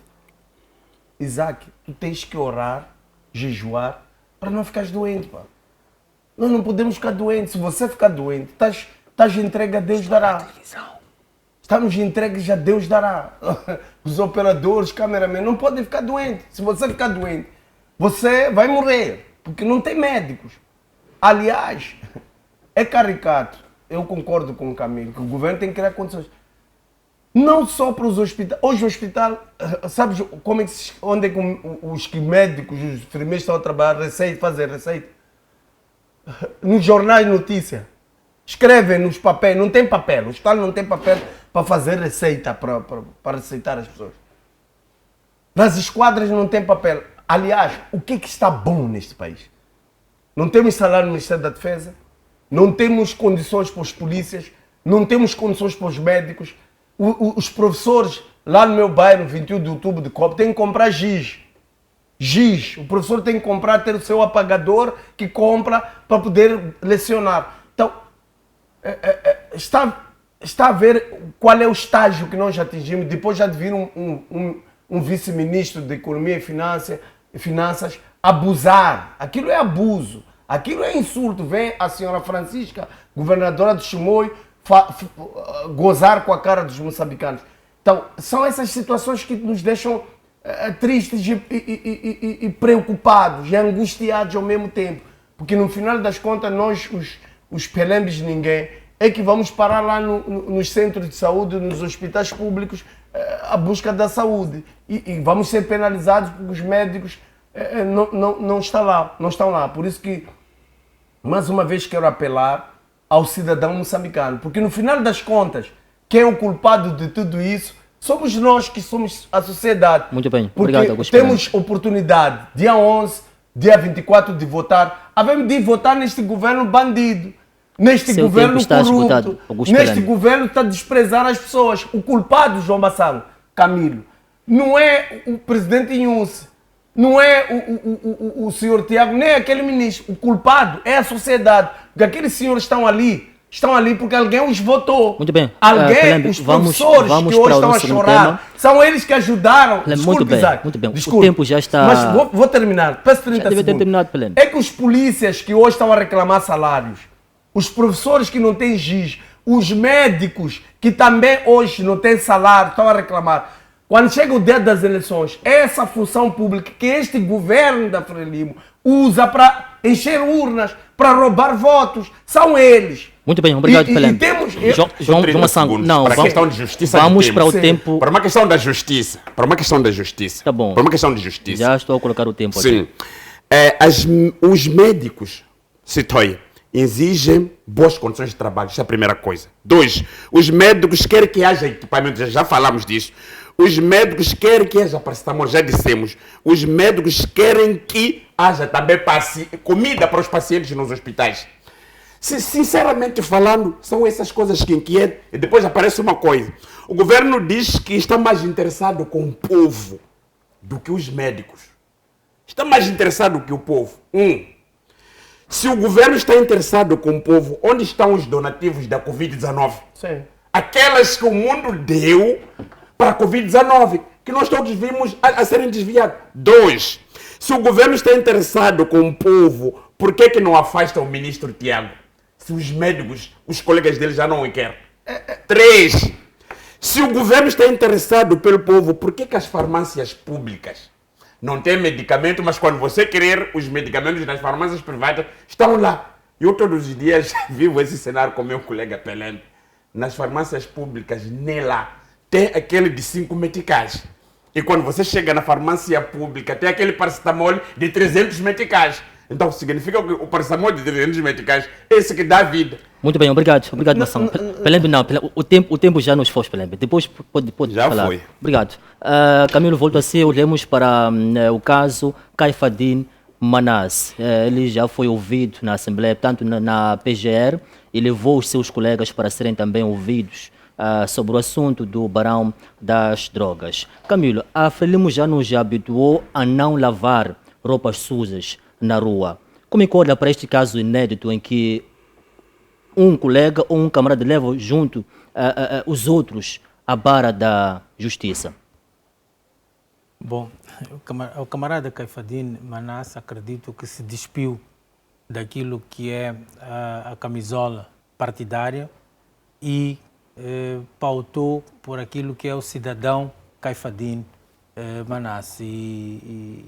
Isaac, tu tens que orar, jejuar, para não ficares doente, pá. Nós não podemos ficar doentes. Se você ficar doente, estás entregue a Deus dará. Estamos entregues a Deus dará. Os operadores, cameramen, não podem ficar doentes. Se você ficar doente, você vai morrer, porque não tem médicos. Aliás, é caricato. Eu concordo com o Camilo, que o governo tem que criar condições. Não só para os hospitais. Hoje o hospital, sabes onde é que os médicos, os enfermeiros estão a trabalhar, fazer receita? Nos jornais de notícia. Escrevem nos papéis, não tem papel. O hospital não tem papel para fazer receita, para receitar as pessoas. Nas esquadras não tem papel. Aliás, o que está bom neste país? Não temos salário no Ministério da Defesa, não temos condições para os polícias, não temos condições para os médicos. Os professores, lá no meu bairro, 21 de outubro de Copa, têm que comprar giz. giz. O professor tem que comprar, ter o seu apagador que compra para poder lecionar. Então, está a ver qual é o estágio que nós atingimos depois já de vir um vice-ministro de Economia e Finanças abusar. Aquilo é abuso, aquilo é insulto. Vem a senhora Francisca, governadora de Chimoio, gozar com a cara dos moçambicanos. Então, são essas situações que nos deixam tristes e preocupados e angustiados ao mesmo tempo. Porque no final das contas, nós, os pelembes de ninguém, é que vamos parar lá nos centros de saúde, nos hospitais públicos, a busca da saúde. E vamos ser penalizados porque os médicos não estão lá. Por isso que, mais uma vez, quero apelar ao cidadão moçambicano. Porque no final das contas, quem é o culpado de tudo isso somos nós, que somos a sociedade. Muito bem, porque obrigado, Augusto. Temos oportunidade, dia 11, dia 24, de votar. Havemos de votar neste governo bandido. Neste Seu governo tempo está corrupto, esgotado, Augusto neste Pellembe. governo está a desprezar as pessoas. O culpado, João Bassalo, Camilo, não é o presidente Inhunce, não é o senhor Tiago, nem aquele ministro. O culpado é a sociedade. Porque aqueles senhores estão ali porque alguém os votou. Muito bem. Alguém, Pellembe, os professores vamos que hoje para o estão a nosso chorar, tema. são eles que ajudaram. Pellembe, Desculpe, muito bem, Isaac, muito bem. O desculpe. tempo já está- Mas vou terminar. Peço 30 Já deve ter segundos. terminado, Pellembe. É que os polícias que hoje estão a reclamar salários, os professores que não têm giz, os médicos que também hoje não têm salário, estão a reclamar. Quando chega o dia das eleições, essa função pública que este governo da Frelimo usa para encher urnas, para roubar votos, são eles. Muito bem, obrigado, Pellembe. temos... João 30 Massango, segundos não, para a vamos, questão de justiça vamos de para o tempo. tempo. Para uma questão da justiça. Para uma questão da justiça. Tá bom. Para uma questão de justiça. Já estou a colocar o tempo Sim. aqui. Os médicos, Citoia, exigem boas condições de trabalho. Isso é a primeira coisa. 2. Os médicos querem que haja equipamento. Já falamos disso. Os médicos querem que haja paracetamol. Já dissemos. Os médicos querem que haja também comida para os pacientes nos hospitais. Sinceramente falando, são essas coisas que inquietam. E depois aparece uma coisa. O governo diz que está mais interessado com o povo do que os médicos. Está mais interessado que o povo. Se o governo está interessado com o povo, onde estão os donativos da Covid-19? Sim. Aquelas que o mundo deu para a Covid-19, que nós todos vimos a serem desviados. 2. Se o governo está interessado com o povo, por que não afasta o ministro Tiago? Se os médicos, os colegas dele já não o querem. 3. Se o governo está interessado pelo povo, por que as farmácias públicas não têm medicamento, mas quando você querer, os medicamentos das farmácias privadas estão lá? Eu todos os dias vivo esse cenário com meu colega Pellembe. Nas farmácias públicas, nem lá, tem aquele de 5 meticais. E quando você chega na farmácia pública, tem aquele paracetamol de 300 meticais. Então significa que o paracetamol de 300 meticais é esse que dá vida. Muito bem, obrigado, Massango. Pellembe, não, o tempo já nos foi, Pellembe. Depois pode Já falar. foi. Obrigado. Camilo, volto a si, olhamos para o caso Caifadine Manas. Ele já foi ouvido na Assembleia, tanto na PGR, e levou os seus colegas para serem também ouvidos sobre o assunto do barão das drogas. Camilo, a Frelimo já nos habituou a não lavar roupas sujas na rua. Como é que olha para este caso inédito em que um colega ou um camarada leva junto os outros à barra da justiça? Bom, o camarada Caifadine Manas, acredito que se despiu daquilo que é a camisola partidária e pautou por aquilo que é o cidadão Caifadine Manas e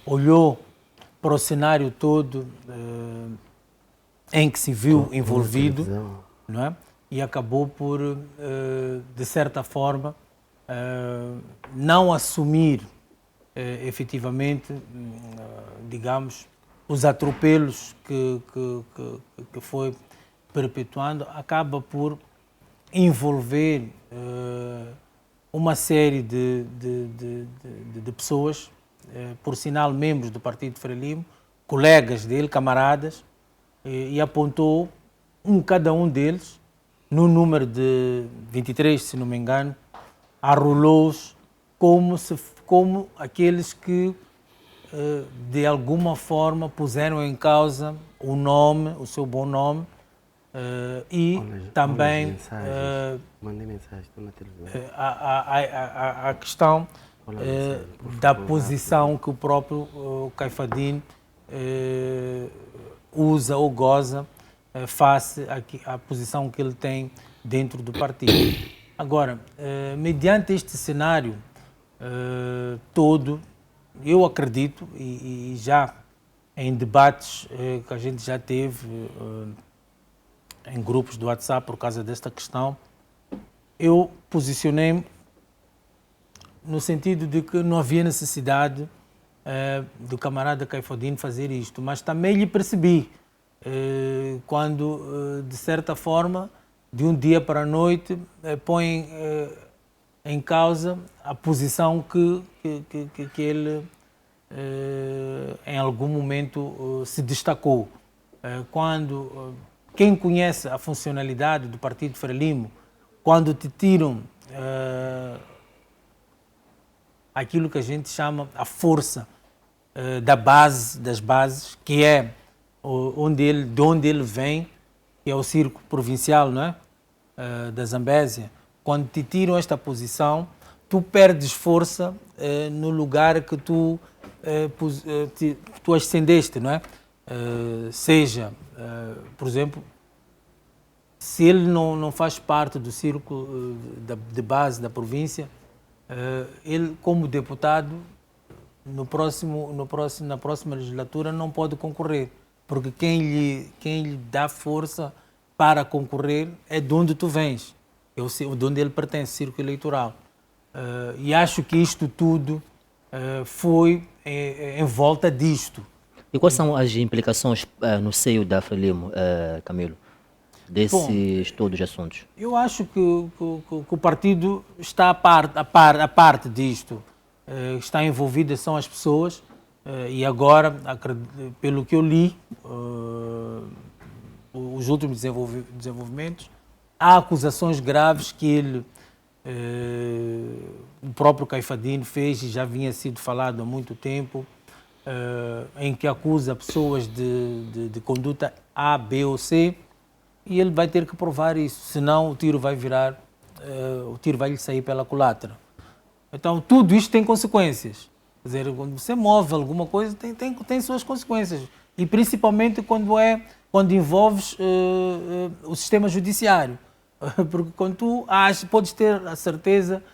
olhou para o cenário todo em que se viu envolvido, não é? E acabou por, de certa forma, não assumir efetivamente, digamos, os atropelos que foi perpetuando, acaba por envolver uma série de pessoas, por sinal membros do Partido Frelimo, colegas dele, camaradas, e apontou cada um deles, no número de 23, se não me engano, arrolou-os como aqueles que de alguma forma puseram em causa o nome, o seu bom nome, e também Mandei mensagem, estou na televisão. a questão da posição que o próprio Caifadine usa ou goza face à posição que ele tem dentro do partido. Agora, mediante este cenário todo, eu acredito, e já em debates que a gente já teve em grupos do WhatsApp por causa desta questão, eu posicionei-me no sentido de que não havia necessidade do camarada Caifadine fazer isto, mas também lhe percebi quando, de certa forma, de um dia para a noite, põe em causa a posição que ele em algum momento se destacou. Quando quem conhece a funcionalidade do Partido Frelimo, quando te tiram aquilo que a gente chama a força das bases, que é de onde ele vem, que é o Circo Provincial, não é? Da Zambésia. Quando te tiram esta posição, tu perdes força no lugar que tu ascendeste, não é? Seja, por exemplo, se ele não faz parte do círculo de base da província, ele, como deputado, na próxima legislatura não pode concorrer, porque quem lhe dá força para concorrer é de onde tu vens, é de onde ele pertence, círculo eleitoral. E acho que isto tudo foi em volta disto. E quais são as implicações no seio da Frelimo, Camilo, desses todos os assuntos? Eu acho que o partido está a parte disto. Está envolvida são as pessoas e agora, pelo que eu li, os últimos desenvolvimentos, há acusações graves que o próprio Caifadine fez e já vinha sido falado há muito tempo, em que acusa pessoas de conduta A, B ou C, e ele vai ter que provar isso, senão o tiro vai lhe sair pela culatra. Então, tudo isto tem consequências. Quer dizer, quando você move alguma coisa, tem suas consequências. E principalmente quando envolves o sistema judiciário. Porque quando tu podes ter a certeza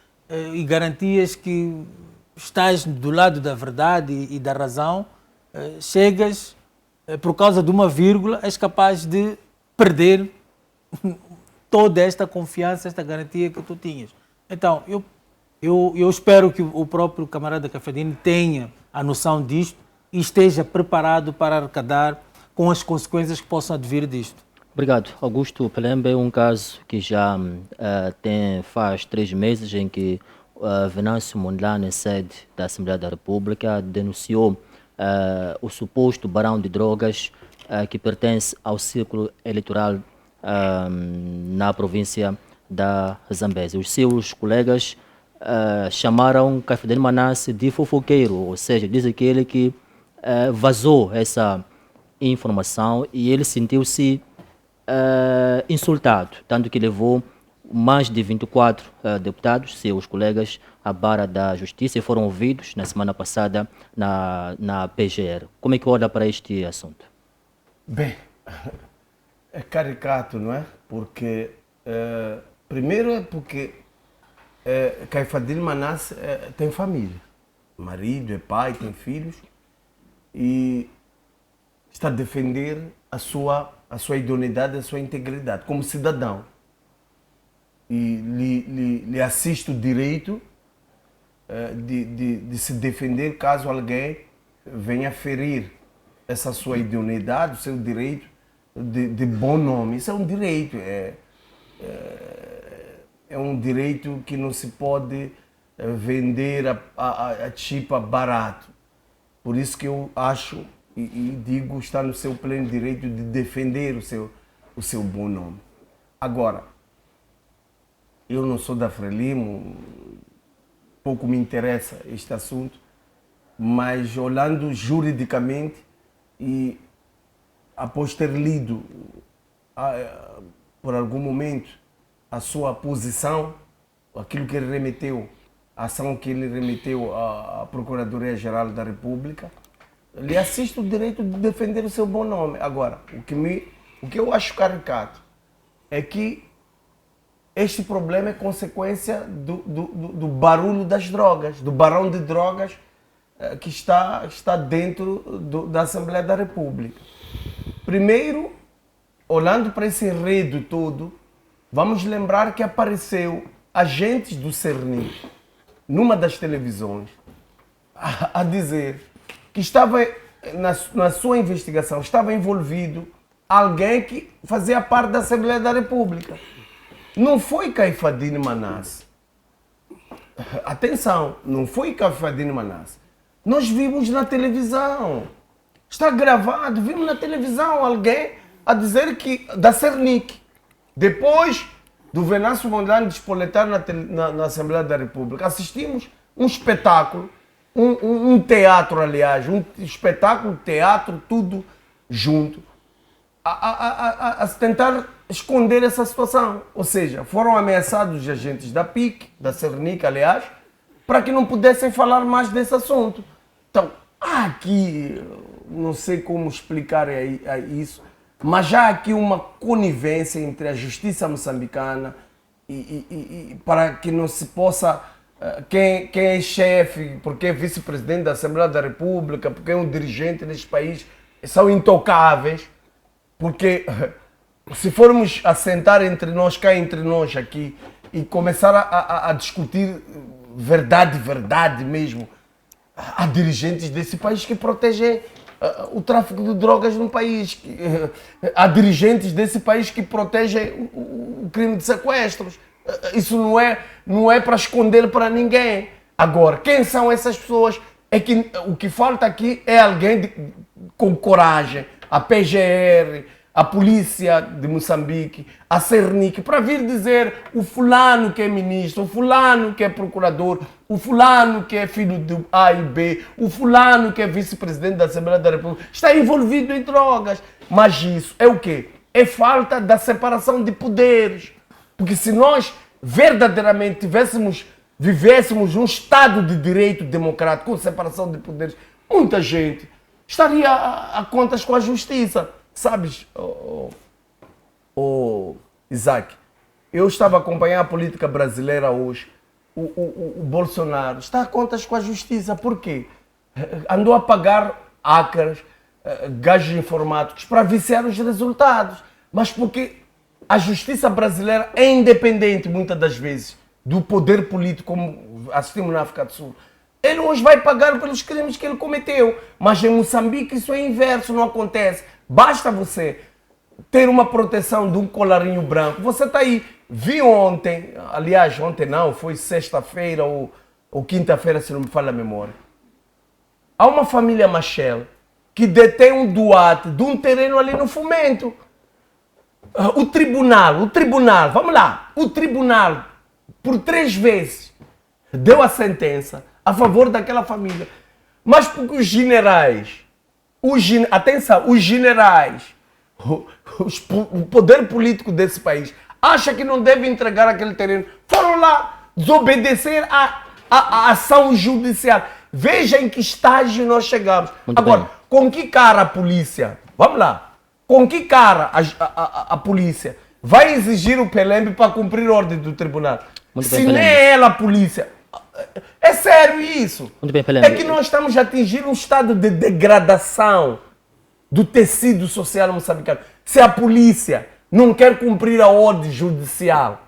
e garantias que estás do lado da verdade e da razão, chegas, por causa de uma vírgula, és capaz de perder toda esta confiança, esta garantia que tu tinhas. Então, eu espero que o próprio camarada Caifadine tenha a noção disto e esteja preparado para arrecadar com as consequências que possam advir disto. Obrigado. Augusto Pelembe é um caso que já faz 3 meses em que Venâncio Mondlane, sede da Assembleia da República, denunciou o suposto barão de drogas que pertence ao círculo eleitoral na província da Zambésia. Os seus colegas chamaram Caifadine Manasse de fofoqueiro, ou seja, diz aquele que vazou essa informação e ele sentiu-se insultado, tanto que levou mais de 24 deputados, seus colegas, à barra da justiça e foram ouvidos na semana passada na PGR. Como é que olha para este assunto? Bem, é caricato, não é? Porque, primeiro é porque Caifadine Manasse tem família, marido, é pai, tem filhos e está a defender a sua idoneidade, a sua integridade como cidadão. E lhe assiste o direito de se defender caso alguém venha ferir essa sua idoneidade, o seu direito de bom nome. Isso é um direito, é um direito que não se pode vender a chipa barato. Por isso que eu acho e digo, está no seu pleno direito de defender o seu bom nome. Agora, eu não sou da Frelimo, pouco me interessa este assunto, mas olhando juridicamente e após ter lido por algum momento a sua posição, aquilo que ele remeteu, a ação que ele remeteu à Procuradoria-Geral da República, lhe assiste o direito de defender o seu bom nome. Agora, o que eu acho caricato é que este problema é consequência do barulho das drogas, do barão de drogas que está dentro da Assembleia da República. Primeiro, olhando para esse enredo todo, vamos lembrar que apareceu agentes do Cernic numa das televisões a dizer que estava na sua investigação, estava envolvido alguém que fazia parte da Assembleia da República. Não foi Caifadine Manasse. Atenção, não foi Caifadine Manasse. Nós vimos na televisão. Está gravado, vimos na televisão alguém a dizer que da Cernic. Depois do Venâncio Mondlane despoletar na Assembleia da República, assistimos um espetáculo, um teatro, aliás, um espetáculo, teatro, tudo junto, a tentar esconder essa situação. Ou seja, foram ameaçados os agentes da PIC, da Cernic, aliás, para que não pudessem falar mais desse assunto. Então, há aqui, não sei como explicar isso, mas já há aqui uma conivência entre a justiça moçambicana e para que não se possa, quem é chefe, porque é vice-presidente da Assembleia da República, porque é um dirigente deste país, são intocáveis, porque se formos a sentar entre nós, cá entre nós aqui, e começar a discutir verdade mesmo, há dirigentes desse país que protegem o tráfico de drogas no país. Há dirigentes desse país que protegem o crime de sequestros. Isso não é para esconder para ninguém. Agora, quem são essas pessoas? É que o que falta aqui é alguém com coragem, a PGR, a polícia de Moçambique, a Cernic, para vir dizer o fulano que é ministro, o fulano que é procurador, o fulano que é filho do A e B, o fulano que é vice-presidente da Assembleia da República, está envolvido em drogas. Mas isso é o quê? É falta da separação de poderes. Porque se nós verdadeiramente vivêssemos um Estado de direito democrático com separação de poderes, muita gente estaria a contas com a justiça. Sabes, Isaac, eu estava a acompanhar a política brasileira hoje. O Bolsonaro está a contas com a justiça. Por quê? Andou a pagar hackers, gajos informáticos para viciar os resultados. Mas porque a justiça brasileira é independente, muitas das vezes, do poder político, como assistimos na África do Sul. Ele hoje vai pagar pelos crimes que ele cometeu. Mas em Moçambique isso é inverso, não acontece. Basta você ter uma proteção de um colarinho branco. Você está aí. Vi ontem, aliás, ontem não, foi sexta-feira ou quinta-feira, se não me falha a memória. Há uma família Machel que detém um doate de um terreno ali no Fomento. O tribunal, vamos lá, o tribunal, por 3 vezes, deu a sentença a favor daquela família. Mas porque os generais, atenção, os generais, o poder político desse país, acha que não deve entregar aquele terreno, foram lá desobedecer a ação judicial. Veja em que estágio nós chegamos. Muito agora, bem. Com que cara a polícia, vamos lá, com que cara a polícia vai exigir o Pelembe para cumprir a ordem do tribunal? Muito Se bem, nem Pelembe. ela, a polícia. É sério isso. Muito bem, Pelembe. É que nós estamos a atingir um estado de degradação do tecido social moçambicano. Se a polícia não quer cumprir a ordem judicial,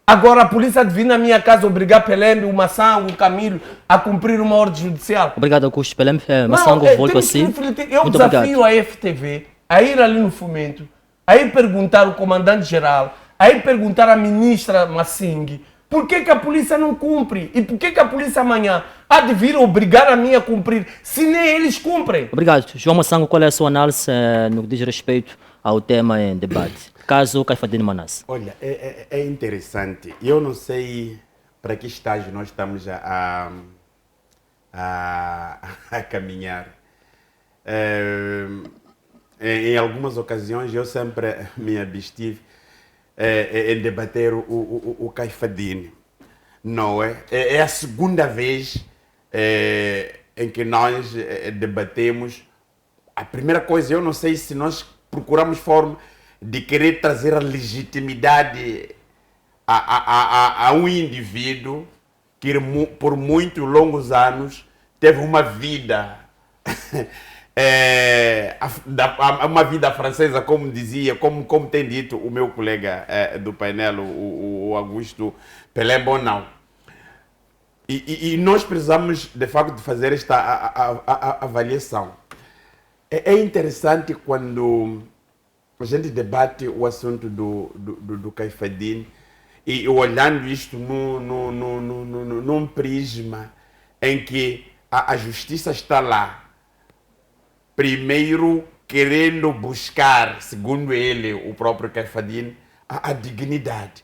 agora a polícia vir na minha casa obrigar Pelembe, o Maçã, o Camilo a cumprir uma ordem judicial. Obrigado, Augusto Pelembe. Massango, volto temos que assim. refletir. Eu Muito desafio obrigado. a FTV a ir ali no Fomento, a ir perguntar ao comandante-geral, a ir perguntar à ministra Massing, por que a polícia não cumpre? E por que a polícia amanhã há de vir obrigar a mim a cumprir, se nem eles cumprem? Obrigado. João Massango, qual é a sua análise no que diz respeito ao tema em debate? Caso Caifadine Manasse. Olha, é interessante. Eu não sei para que estágio nós estamos a a caminhar. Em algumas ocasiões eu sempre me abstive em debater o Caifadine, não é? É a segunda vez em que nós debatemos. A primeira coisa, eu não sei se nós procuramos forma de querer trazer a legitimidade a um indivíduo que por muitos longos anos teve uma vida uma vida francesa, como dizia, como tem dito o meu colega do painel, o Augusto Pelé Bonão. E nós precisamos, de facto, fazer esta avaliação. É interessante quando a gente debate o assunto do Caifadine e olhando isto num prisma em que a justiça está lá, primeiro querendo buscar, segundo ele, o próprio Caifadine, a dignidade,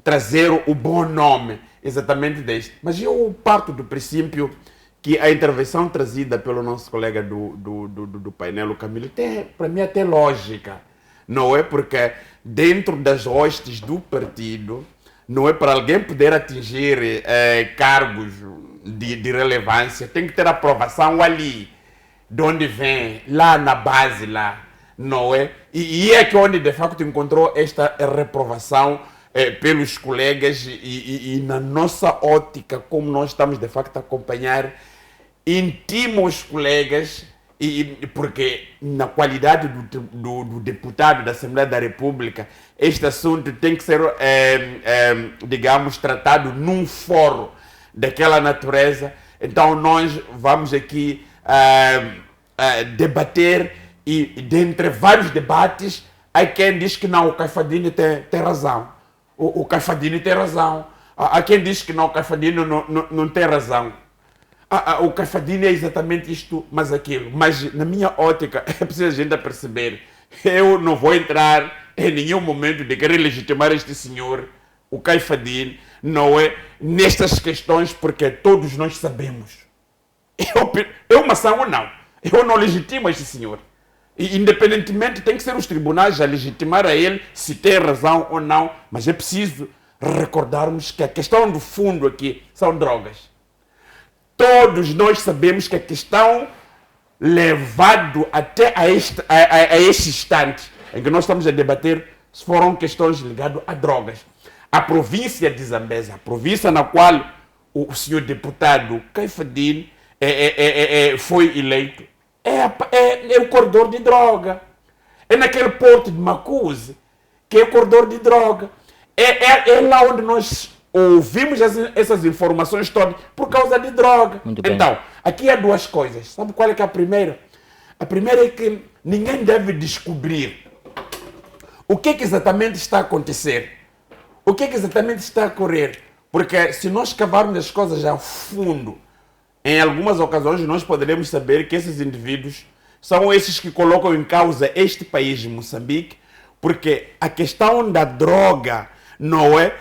trazer o bom nome exatamente deste. Mas eu parto do princípio que a intervenção trazida pelo nosso colega do painel, o Camilo, tem, para mim, até lógica. Não é? Porque dentro das hostes do partido, não é, para alguém poder atingir cargos de relevância, tem que ter aprovação ali, de onde vem, lá na base, lá, não é? E é que onde, de facto, encontrou esta reprovação pelos colegas e na nossa ótica, como nós estamos, de facto, a acompanhar, intimos colegas, porque na qualidade do deputado da Assembleia da República, este assunto tem que ser, digamos, tratado num fórum daquela natureza. Então nós vamos aqui debater e dentre vários debates, há quem diz que não, o Caifadine tem razão. O Caifadine tem razão. Há quem diz que não, o Caifadine não tem razão. O Caifadine é exatamente isto, mas aquilo. Mas na minha ótica, é preciso a gente perceber. Eu não vou entrar em nenhum momento de querer legitimar este senhor, o Caifadine, não é, nestas questões, porque todos nós sabemos. Eu maçã ou não. Eu não legitimo este senhor. E, independentemente, tem que ser os tribunais a legitimar a ele se tem razão ou não. Mas é preciso recordarmos que a questão do fundo aqui são drogas. Todos nós sabemos que a questão levado até a este instante em que nós estamos a debater foram questões ligadas a drogas. A província de Zambésia, a província na qual o senhor deputado Caifadine foi eleito, é o corredor de droga. É naquele porto de Macuse, que é o corredor de droga. É lá onde nós ouvimos essas informações todas por causa de droga. Então, aqui há duas coisas. Sabe qual é que é a primeira? A primeira é que ninguém deve descobrir o que exatamente está a acontecer. O que exatamente está a ocorrer. Porque se nós cavarmos as coisas a fundo, em algumas ocasiões nós poderemos saber que esses indivíduos são esses que colocam em causa este país de Moçambique, porque a questão da droga não é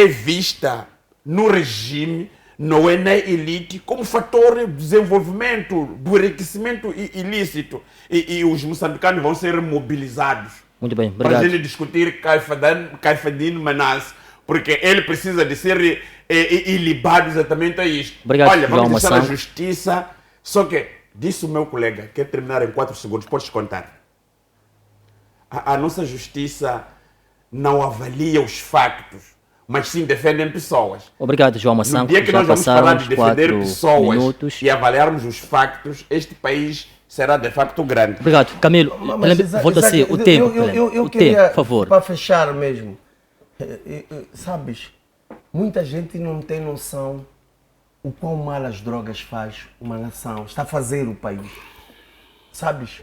vista no regime, não é na elite, como fator de desenvolvimento, do enriquecimento ilícito. E os moçambicanos vão ser mobilizados. Muito bem, para a gente discutir Caifadine Manasse, porque ele precisa de ser ilibado exatamente a isto. Obrigado, olha, vamos João deixar Maçã. a justiça. Só que, disse o meu colega, quer terminar em 4 segundos, podes contar. A nossa justiça não avalia os factos, mas sim defendem pessoas. Obrigado, João Maçã. No dia que Já nós vamos parar passaram de os defender 4 pessoas minutos. e avaliarmos os factos, este país será de facto grande. Obrigado. Camilo, volta-se o tempo. Eu O queria, tempo, por favor. para fechar mesmo, sabes, muita gente não tem noção o quão mal as drogas faz uma nação, está a fazer o país. Sabes,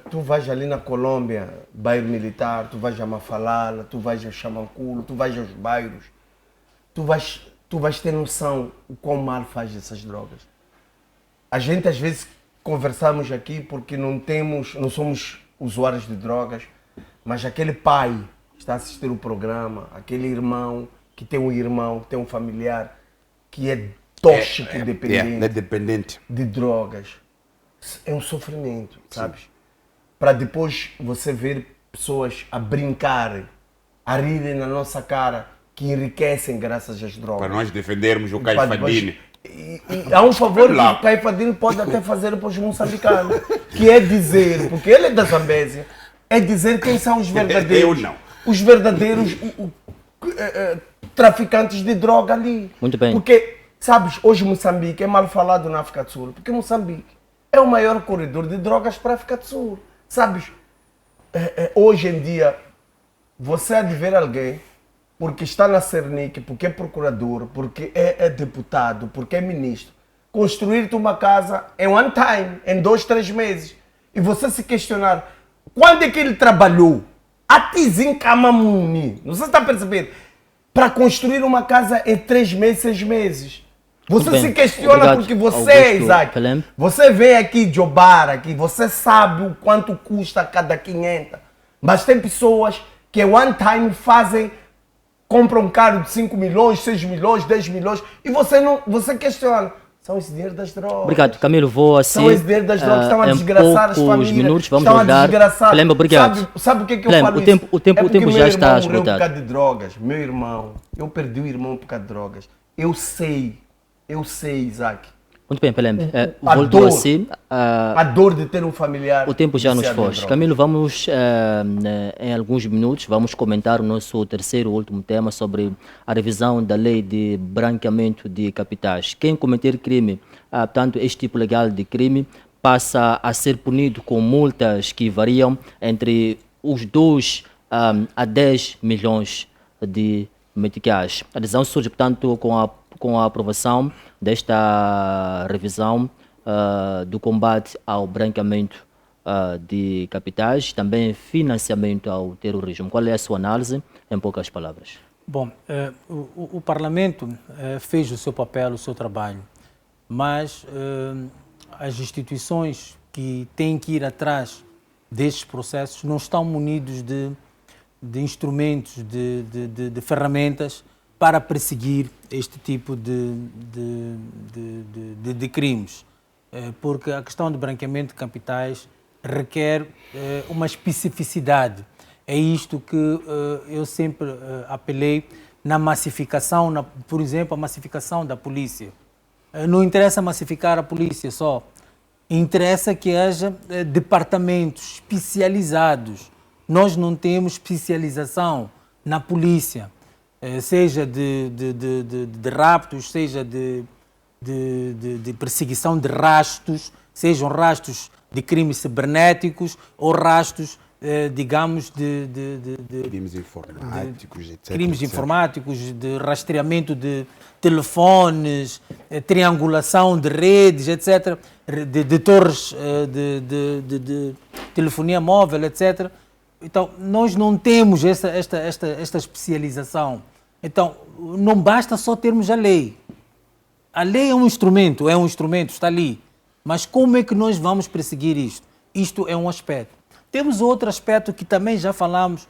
tu vais ali na Colômbia, bairro militar, tu vais a Mafalala, tu vais a Chamanculo, tu vais aos bairros, tu vais ter noção o quão mal faz essas drogas. A gente às vezes conversamos aqui porque não somos usuários de drogas, mas aquele pai que está a assistir o programa, aquele irmão que tem um irmão, que tem um familiar que é tóxico é dependente dependente. de drogas, é um sofrimento, sabes? Para depois você ver pessoas a brincarem, a rirem na nossa cara, que enriquecem graças às drogas. Para nós defendermos o Para Caifadine. E há um favor que Lá. o Caifadine pode até fazer para os moçambicanos, que é dizer, porque ele é da Zambésia, é dizer quem são os verdadeiros. Eu não. Os verdadeiros traficantes de droga ali. Muito bem. Porque, sabes, hoje Moçambique é mal falado na África do Sul, porque Moçambique é o maior corredor de drogas para a África do Sul. Sabes, hoje em dia, você há de ver alguém, porque está na Cernic, porque é procurador, porque é deputado, porque é ministro, construir-te uma casa em one time, em 2, 3 meses. E você se questionar, quando é que ele trabalhou? Atizinho Kamamuni, não sei se está a perceber, para construir uma casa em 3 meses, 6 meses. Você Muito se bem. questiona Obrigado, porque você, Augusto Isaac, Pelem. você vem aqui jobar aqui, você sabe o quanto custa cada 500. Mas tem pessoas que one time compram um carro de 5 milhões, 6 milhões, 10 milhões e você questiona. São esse dinheiro das drogas. Obrigado, Camilo. Vou assim. São esse dinheiro das drogas, estão a em desgraçar as poucos famílias. minutos vamos estão a dar. desgraçar. Pelem, obrigado. Sabe o que é que eu Pelem, falo o tempo- isso? o tempo- É o tempo porque já meu está irmão morreu esgotado. por causa de drogas. Meu irmão, eu perdi o irmão por causa de drogas. Eu sei, Isaac. Muito bem, Pelem. A Voltou dor. assim. A dor de ter um familiar. O tempo já nos viciado em foge. drogas. Camilo, vamos, em alguns minutos, vamos comentar o nosso terceiro e último tema sobre a revisão da lei de branqueamento de capitais. Quem cometer crime, portanto, este tipo legal de crime, passa a ser punido com multas que variam entre os 2 a 10 milhões de meticais. A decisão surge, portanto, com a aprovação desta revisão do combate ao branqueamento de capitais, também financiamento ao terrorismo. Qual é a sua análise, em poucas palavras? Bom, o Parlamento fez o seu papel, o seu trabalho, mas as instituições que têm que ir atrás destes processos não estão munidos de instrumentos, de ferramentas para perseguir este tipo de crimes. Porque a questão de branqueamento de capitais requer uma especificidade. É isto que eu sempre apelei na massificação, por exemplo, a massificação da polícia. Não interessa massificar a polícia só, interessa que haja departamentos especializados. Nós não temos especialização na polícia, seja de raptos, seja de perseguição de rastros, sejam rastros de crimes cibernéticos ou rastros, digamos, de Crimes informáticos, etc. crimes etc. informáticos, de rastreamento de telefones, triangulação de redes, etc., de torres de telefonia móvel, etc. Então, nós não temos esta especialização. Então, não basta só termos a lei. A lei é um instrumento, está ali. Mas como é que nós vamos perseguir isto? Isto é um aspecto. Temos outro aspecto que também já falamos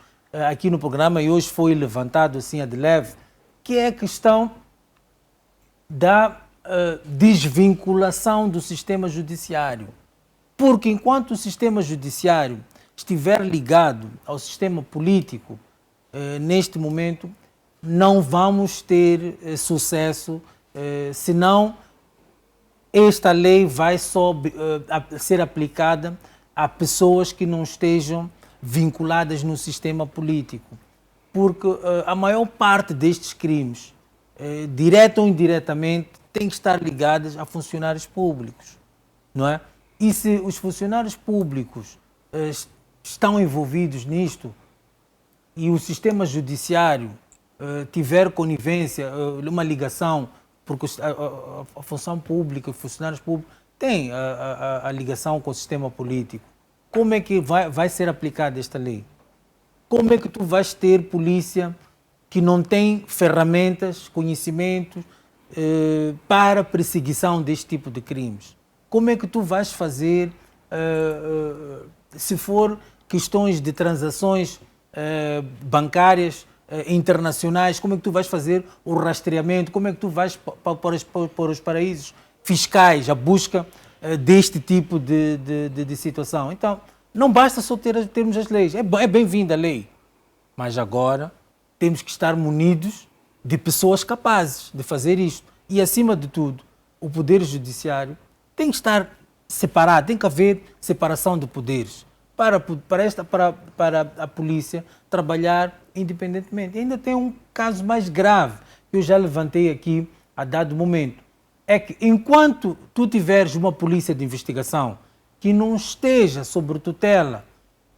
aqui no programa e hoje foi levantado assim de leve, que é a questão da desvinculação do sistema judiciário. Porque enquanto o sistema judiciário estiver ligado ao sistema político, neste momento, não vamos ter sucesso, senão esta lei vai só ser aplicada a pessoas que não estejam vinculadas no sistema político. Porque a maior parte destes crimes, direta ou indiretamente, tem que estar ligadas a funcionários públicos, não é? E se os funcionários públicos estão envolvidos nisto e o sistema judiciário tiver conivência, uma ligação, porque a função pública, os funcionários públicos têm a ligação com o sistema político. Como é que vai ser aplicada esta lei? Como é que tu vais ter polícia que não tem ferramentas, conhecimentos para perseguição deste tipo de crimes? Como é que tu vais fazer se for questões de transações bancárias internacionais, como é que tu vais fazer o rastreamento, como é que tu vais para os paraísos fiscais, a busca deste tipo de situação. Então, não basta só termos as leis, é bem-vinda a lei, mas agora temos que estar munidos de pessoas capazes de fazer isto. E, acima de tudo, o Poder Judiciário tem que estar separado, tem que haver separação de poderes para a polícia trabalhar independentemente. E ainda tem um caso mais grave que eu já levantei aqui a dado momento. É que enquanto tu tiveres uma polícia de investigação que não esteja sob tutela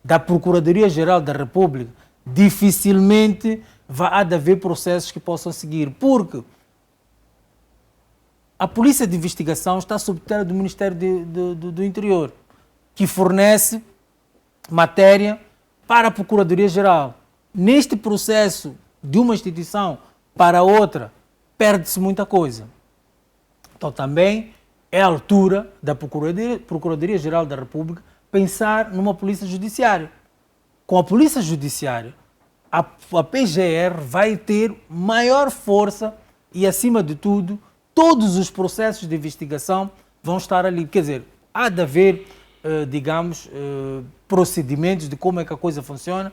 da Procuradoria-Geral da República, dificilmente há de haver processos que possam seguir, porque a Polícia de Investigação está sob tutela do Ministério do Interior, que fornece matéria para a Procuradoria-Geral. Neste processo de uma instituição para outra, perde-se muita coisa. Então também é a altura da Procuradoria-Geral da República pensar numa polícia judiciária. Com a polícia judiciária, a PGR vai ter maior força e, acima de tudo, todos os processos de investigação vão estar ali. Quer dizer, há de haver, procedimentos de como é que a coisa funciona,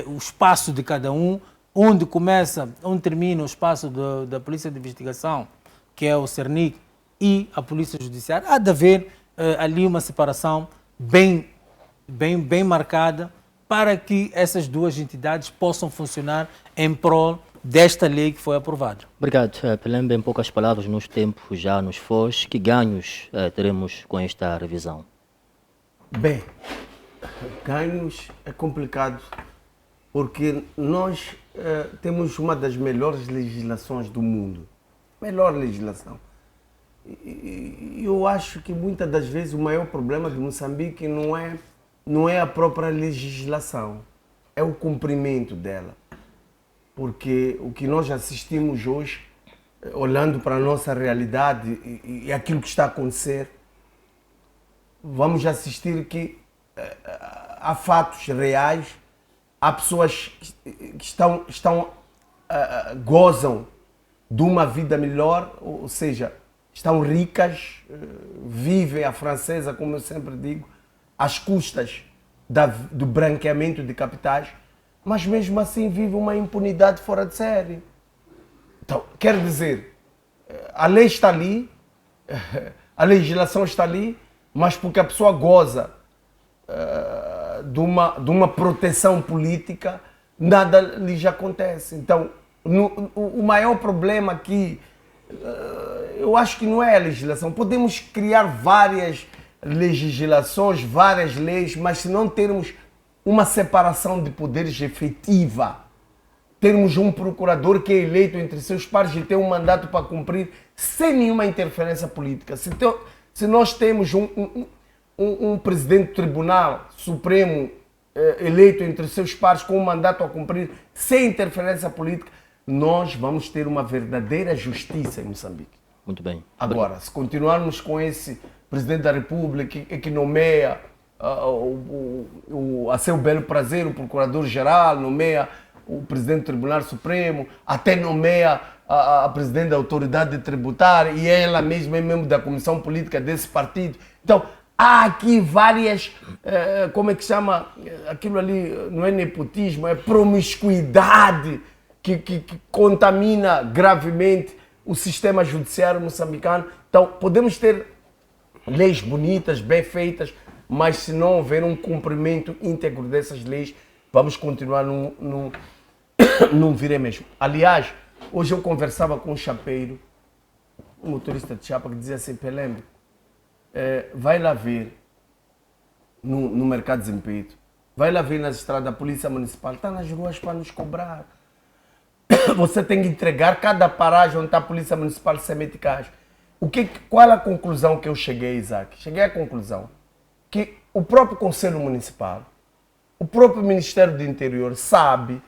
o espaço de cada um, onde termina o espaço da Polícia de Investigação, que é o CERNIC, e a Polícia Judiciária. Há de haver ali uma separação bem marcada para que essas duas entidades possam funcionar em prol desta lei que foi aprovada. Obrigado, Pelembe. Em poucas palavras, nos tempos já nos foge, que ganhos teremos com esta revisão? Bem, ganhos é complicado, porque nós temos uma das melhores legislações do mundo. Melhor legislação. E eu acho que muitas das vezes o maior problema de Moçambique não é a própria legislação, é o cumprimento dela. Porque o que nós assistimos hoje, olhando para a nossa realidade e aquilo que está a acontecer, vamos assistir que há fatos reais, há pessoas que gozam de uma vida melhor, ou seja, estão ricas, vivem a francesa, como eu sempre digo, às custas do branqueamento de capitais, mas mesmo assim vive uma impunidade fora de série. Então, quer dizer, a lei está ali, a legislação está ali, mas porque a pessoa goza de uma proteção política, nada lhe acontece. Então, o maior problema aqui, eu acho que não é a legislação. Podemos criar várias legislações, várias leis, mas se não termos uma separação de poderes efetiva, termos um procurador que é eleito entre seus pares e tem um mandato para cumprir sem nenhuma interferência política. Se nós temos um presidente do Tribunal Supremo eleito entre seus pares com um mandato a cumprir sem interferência política, nós vamos ter uma verdadeira justiça em Moçambique. Muito bem. Agora, se continuarmos com esse presidente da República que nomeia a seu belo prazer o procurador-geral, nomeia o presidente do Tribunal Supremo, até nomeia a presidente da autoridade tributária e ela mesma é membro da comissão política desse partido. Então, há aqui várias, como é que chama, aquilo ali não é nepotismo, é promiscuidade que contamina gravemente o sistema judiciário moçambicano. Então, podemos ter leis bonitas, bem feitas, mas se não houver um cumprimento íntegro dessas leis, vamos continuar num viré mesmo. Aliás, hoje eu conversava com um chapeiro, um motorista de chapa, que dizia assim: Pelembe, vai lá ver no mercado de Zempeito, vai lá ver nas estradas, a polícia municipal está nas ruas para nos cobrar. Você tem que entregar cada paragem onde está a polícia municipal sem mete caixa. Qual é a conclusão que eu cheguei, Isaac? Cheguei à conclusão que o próprio Conselho Municipal, o próprio Ministério do Interior sabe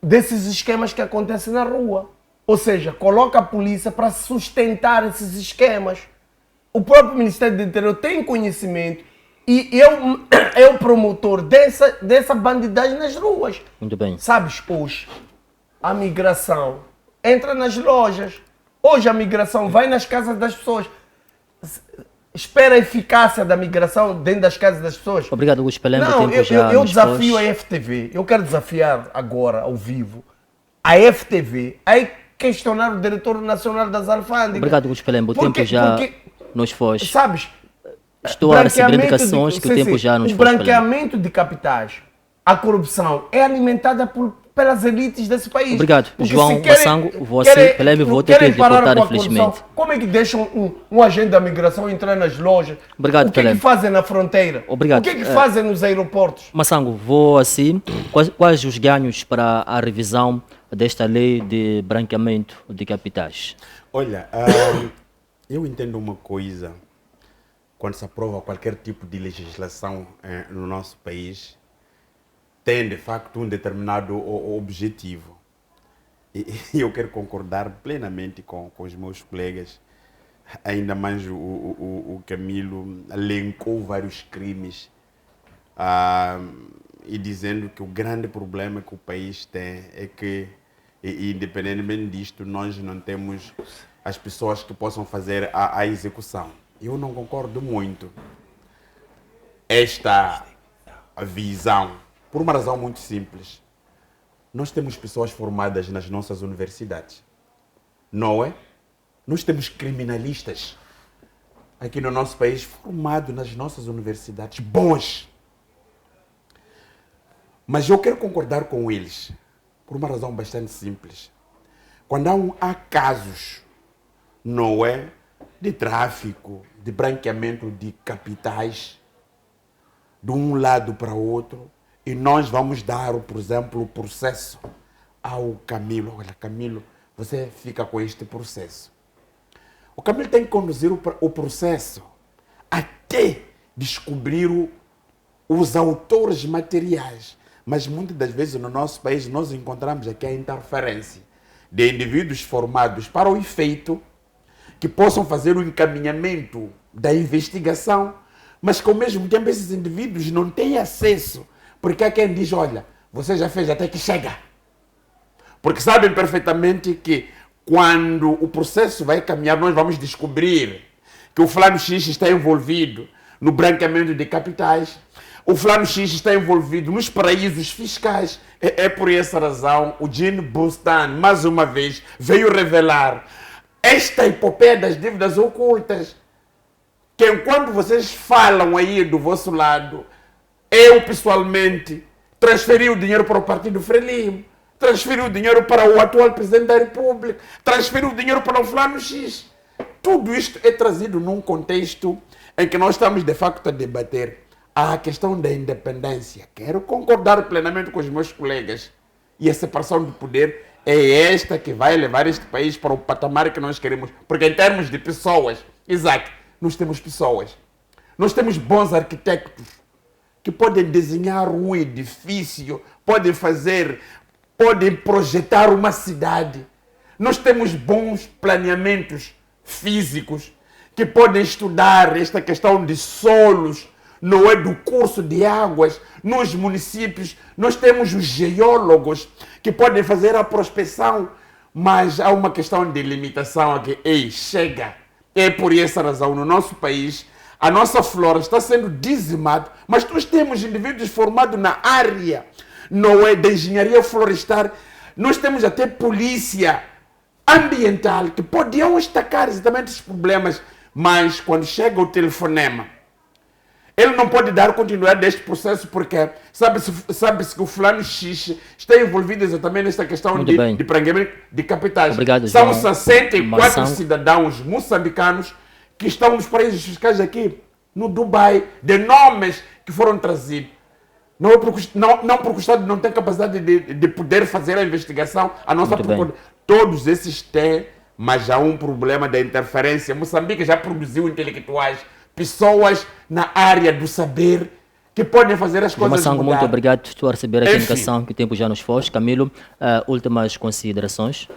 desses esquemas que acontecem na rua. Ou seja, coloca a polícia para sustentar esses esquemas. O próprio Ministério do Interior tem conhecimento E eu é o promotor dessa bandidagem nas ruas. Muito bem. Sabes, hoje, a migração entra nas lojas. Hoje a migração vai nas casas das pessoas. Espera a eficácia da migração dentro das casas das pessoas. Obrigado, Augusto Pelé. Não, eu desafio a FTV. Eu quero desafiar agora, ao vivo, a FTV a questionar o diretor nacional das alfândegas. Obrigado, Augusto Pelé. O tempo já nos foge. Sabes, Estou a receber indicações que o tempo já nos o foge. branqueamento de capitais, a corrupção é alimentada pelas elites desse país. Obrigado. Porque João se querem- Massango, você, querem- Pelé, me vou ter que querem parar cortar, com a infelizmente. corrupção. Como é que deixam um agente da migração entrar nas lojas? Obrigado, o que é Pelé. que fazem na fronteira? Obrigado. O que é que fazem nos aeroportos? Massango, vou assim. Quais os ganhos para a revisão desta lei de branqueamento de capitais? Olha, eu entendo uma coisa. Quando se aprova qualquer tipo de legislação no nosso país, tem de facto um determinado objetivo. E eu quero concordar plenamente com os meus colegas, ainda mais o Camilo elencou vários crimes e dizendo que o grande problema que o país tem é que, independentemente disto, nós não temos as pessoas que possam fazer a execução. Eu não concordo muito esta visão, por uma razão muito simples. Nós temos pessoas formadas nas nossas universidades, não é? Nós temos criminalistas aqui no nosso país formados nas nossas universidades, bons. Mas eu quero concordar com eles, por uma razão bastante simples. Quando há casos, não é? De tráfico, de branqueamento de capitais, de um lado para o outro, e nós vamos dar, por exemplo, o processo ao Camilo. Olha, Camilo, você fica com este processo. O Camilo tem que conduzir o processo até descobrir os autores materiais. Mas muitas das vezes no nosso país nós encontramos aqui a interferência de indivíduos formados para o efeito que possam fazer o encaminhamento da investigação, mas que ao mesmo tempo esses indivíduos não têm acesso, porque há quem diz, olha, você já fez até que chega. Porque sabem perfeitamente que quando o processo vai caminhar, nós vamos descobrir que o fulano X está envolvido no branqueamento de capitais, o fulano X está envolvido nos paraísos fiscais. É por essa razão o Jean Bustan, mais uma vez, veio revelar esta epopeia das dívidas ocultas, que enquanto vocês falam aí do vosso lado, eu pessoalmente transferi o dinheiro para o Partido Frelimo, transferi o dinheiro para o atual Presidente da República, transferi o dinheiro para o fulano X. Tudo isto é trazido num contexto em que nós estamos de facto a debater a questão da independência. Quero concordar plenamente com os meus colegas. E a separação do poder é esta que vai levar este país para o patamar que nós queremos. Porque em termos de pessoas, exato, nós temos pessoas. Nós temos bons arquitetos que podem desenhar um edifício, podem projetar uma cidade. Nós temos bons planeamentos físicos que podem estudar esta questão de solos, não é, do curso de águas nos municípios. Nós temos os geólogos que podem fazer a prospecção, mas há uma questão de limitação aqui. Chega! É por essa razão, no nosso país, a nossa flora está sendo dizimada, mas nós temos indivíduos formados na área, não é, de engenharia florestal. Nós temos até polícia ambiental que podiam destacar exatamente esses problemas, mas quando chega o telefonema, ele não pode dar continuidade deste processo porque sabe-se que o fulano X está envolvido exatamente nesta questão de branqueamento de capitais. Obrigado, são João 64 Massango. cidadãos moçambicanos que estão nos paraísos fiscais aqui, no Dubai, de nomes que foram trazidos. Não por o Estado não tem capacidade de poder fazer a investigação, a nossa procura. Todos esses têm, mas há um problema da interferência. Moçambique já produziu intelectuais, pessoas na área do saber que podem fazer as coisas Massango, mudar. muito obrigado. Estou a receber aqui a Enfim. indicação que o tempo já nos foge. Camilo, últimas considerações.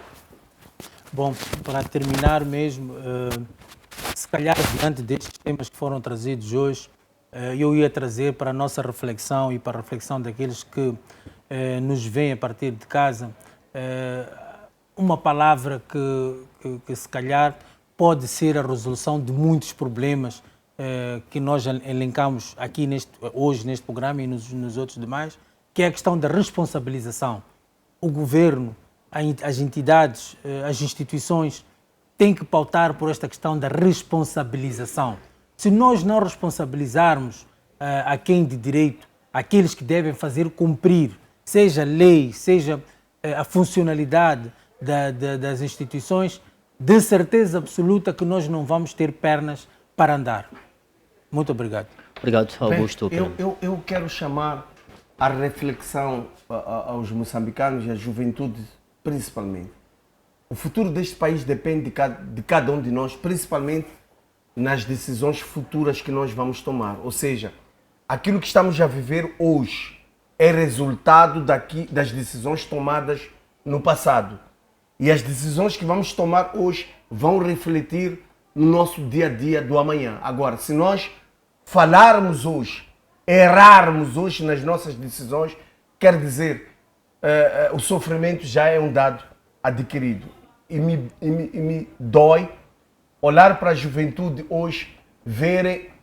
Bom, para terminar mesmo, se calhar diante destes temas que foram trazidos hoje, eu ia trazer para a nossa reflexão e para a reflexão daqueles que nos veem a partir de casa, uma palavra que se calhar pode ser a resolução de muitos problemas que nós elencamos aqui hoje neste programa e nos outros demais, que é a questão da responsabilização. O governo, as entidades, as instituições têm que pautar por esta questão da responsabilização. Se nós não responsabilizarmos a quem de direito, aqueles que devem fazer cumprir, seja a lei, seja a funcionalidade das instituições, de certeza absoluta que nós não vamos ter pernas para andar. Muito obrigado. Obrigado, Augusto. Eu quero chamar a reflexão aos moçambicanos e à juventude, principalmente. O futuro deste país depende de cada um de nós, principalmente nas decisões futuras que nós vamos tomar. Ou seja, aquilo que estamos a viver hoje é resultado das decisões tomadas no passado. E as decisões que vamos tomar hoje vão refletir no nosso dia a dia do amanhã. Agora, se nós falarmos hoje, errarmos hoje nas nossas decisões, quer dizer, o sofrimento já é um dado adquirido. E me dói olhar para a juventude hoje,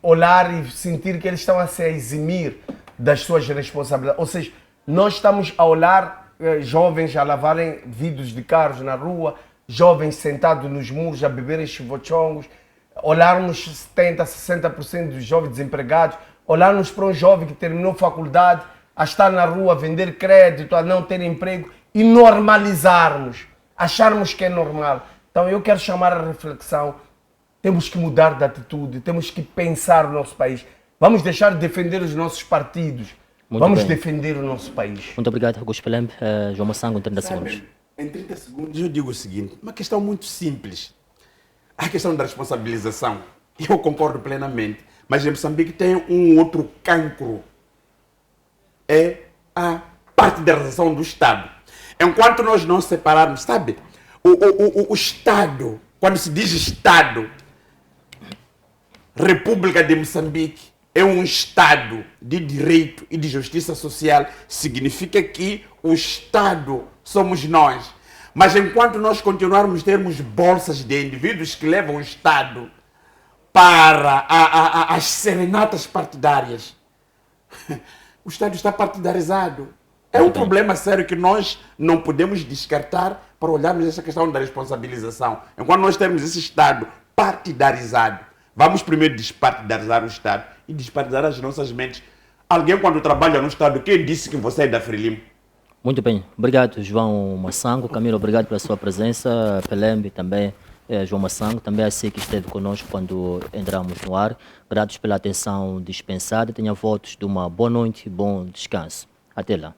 olhar e sentir que eles estão a se eximir das suas responsabilidades. Ou seja, nós estamos a olhar jovens a lavarem vidros de carros na rua, jovens sentados nos muros a beberem chuvochongos, olharmos 70%, 60% dos jovens desempregados, olharmos para um jovem que terminou faculdade, a estar na rua a vender crédito, a não ter emprego e normalizarmos, acharmos que é normal. Então eu quero chamar a reflexão, temos que mudar de atitude, temos que pensar no nosso país. Vamos deixar de defender os nossos partidos, vamos defender o nosso país. Muito obrigado, Augusto Pelembe. João Massango, em 30 segundos. Em 30 segundos eu digo o seguinte, uma questão muito simples. A questão da responsabilização, eu concordo plenamente, mas em Moçambique tem um outro cancro. É a partidarização do Estado. Enquanto nós não separarmos, sabe, o Estado, quando se diz Estado, República de Moçambique é um Estado de direito e de justiça social, significa que o Estado somos nós. Mas enquanto nós continuarmos a termos bolsas de indivíduos que levam o Estado para as serenatas partidárias, o Estado está partidarizado. É um problema sério que nós não podemos descartar para olharmos essa questão da responsabilização. Enquanto nós temos esse Estado partidarizado, vamos primeiro despartidarizar o Estado e despartidarizar as nossas mentes. Alguém quando trabalha no Estado, quem disse que você é da Frelimo? Muito bem. Obrigado, João Massango. Camilo, obrigado pela sua presença. Pelembe também, João Massango, também assim que esteve conosco quando entramos no ar. Gratos pela atenção dispensada. Tenha votos de uma boa noite e bom descanso. Até lá.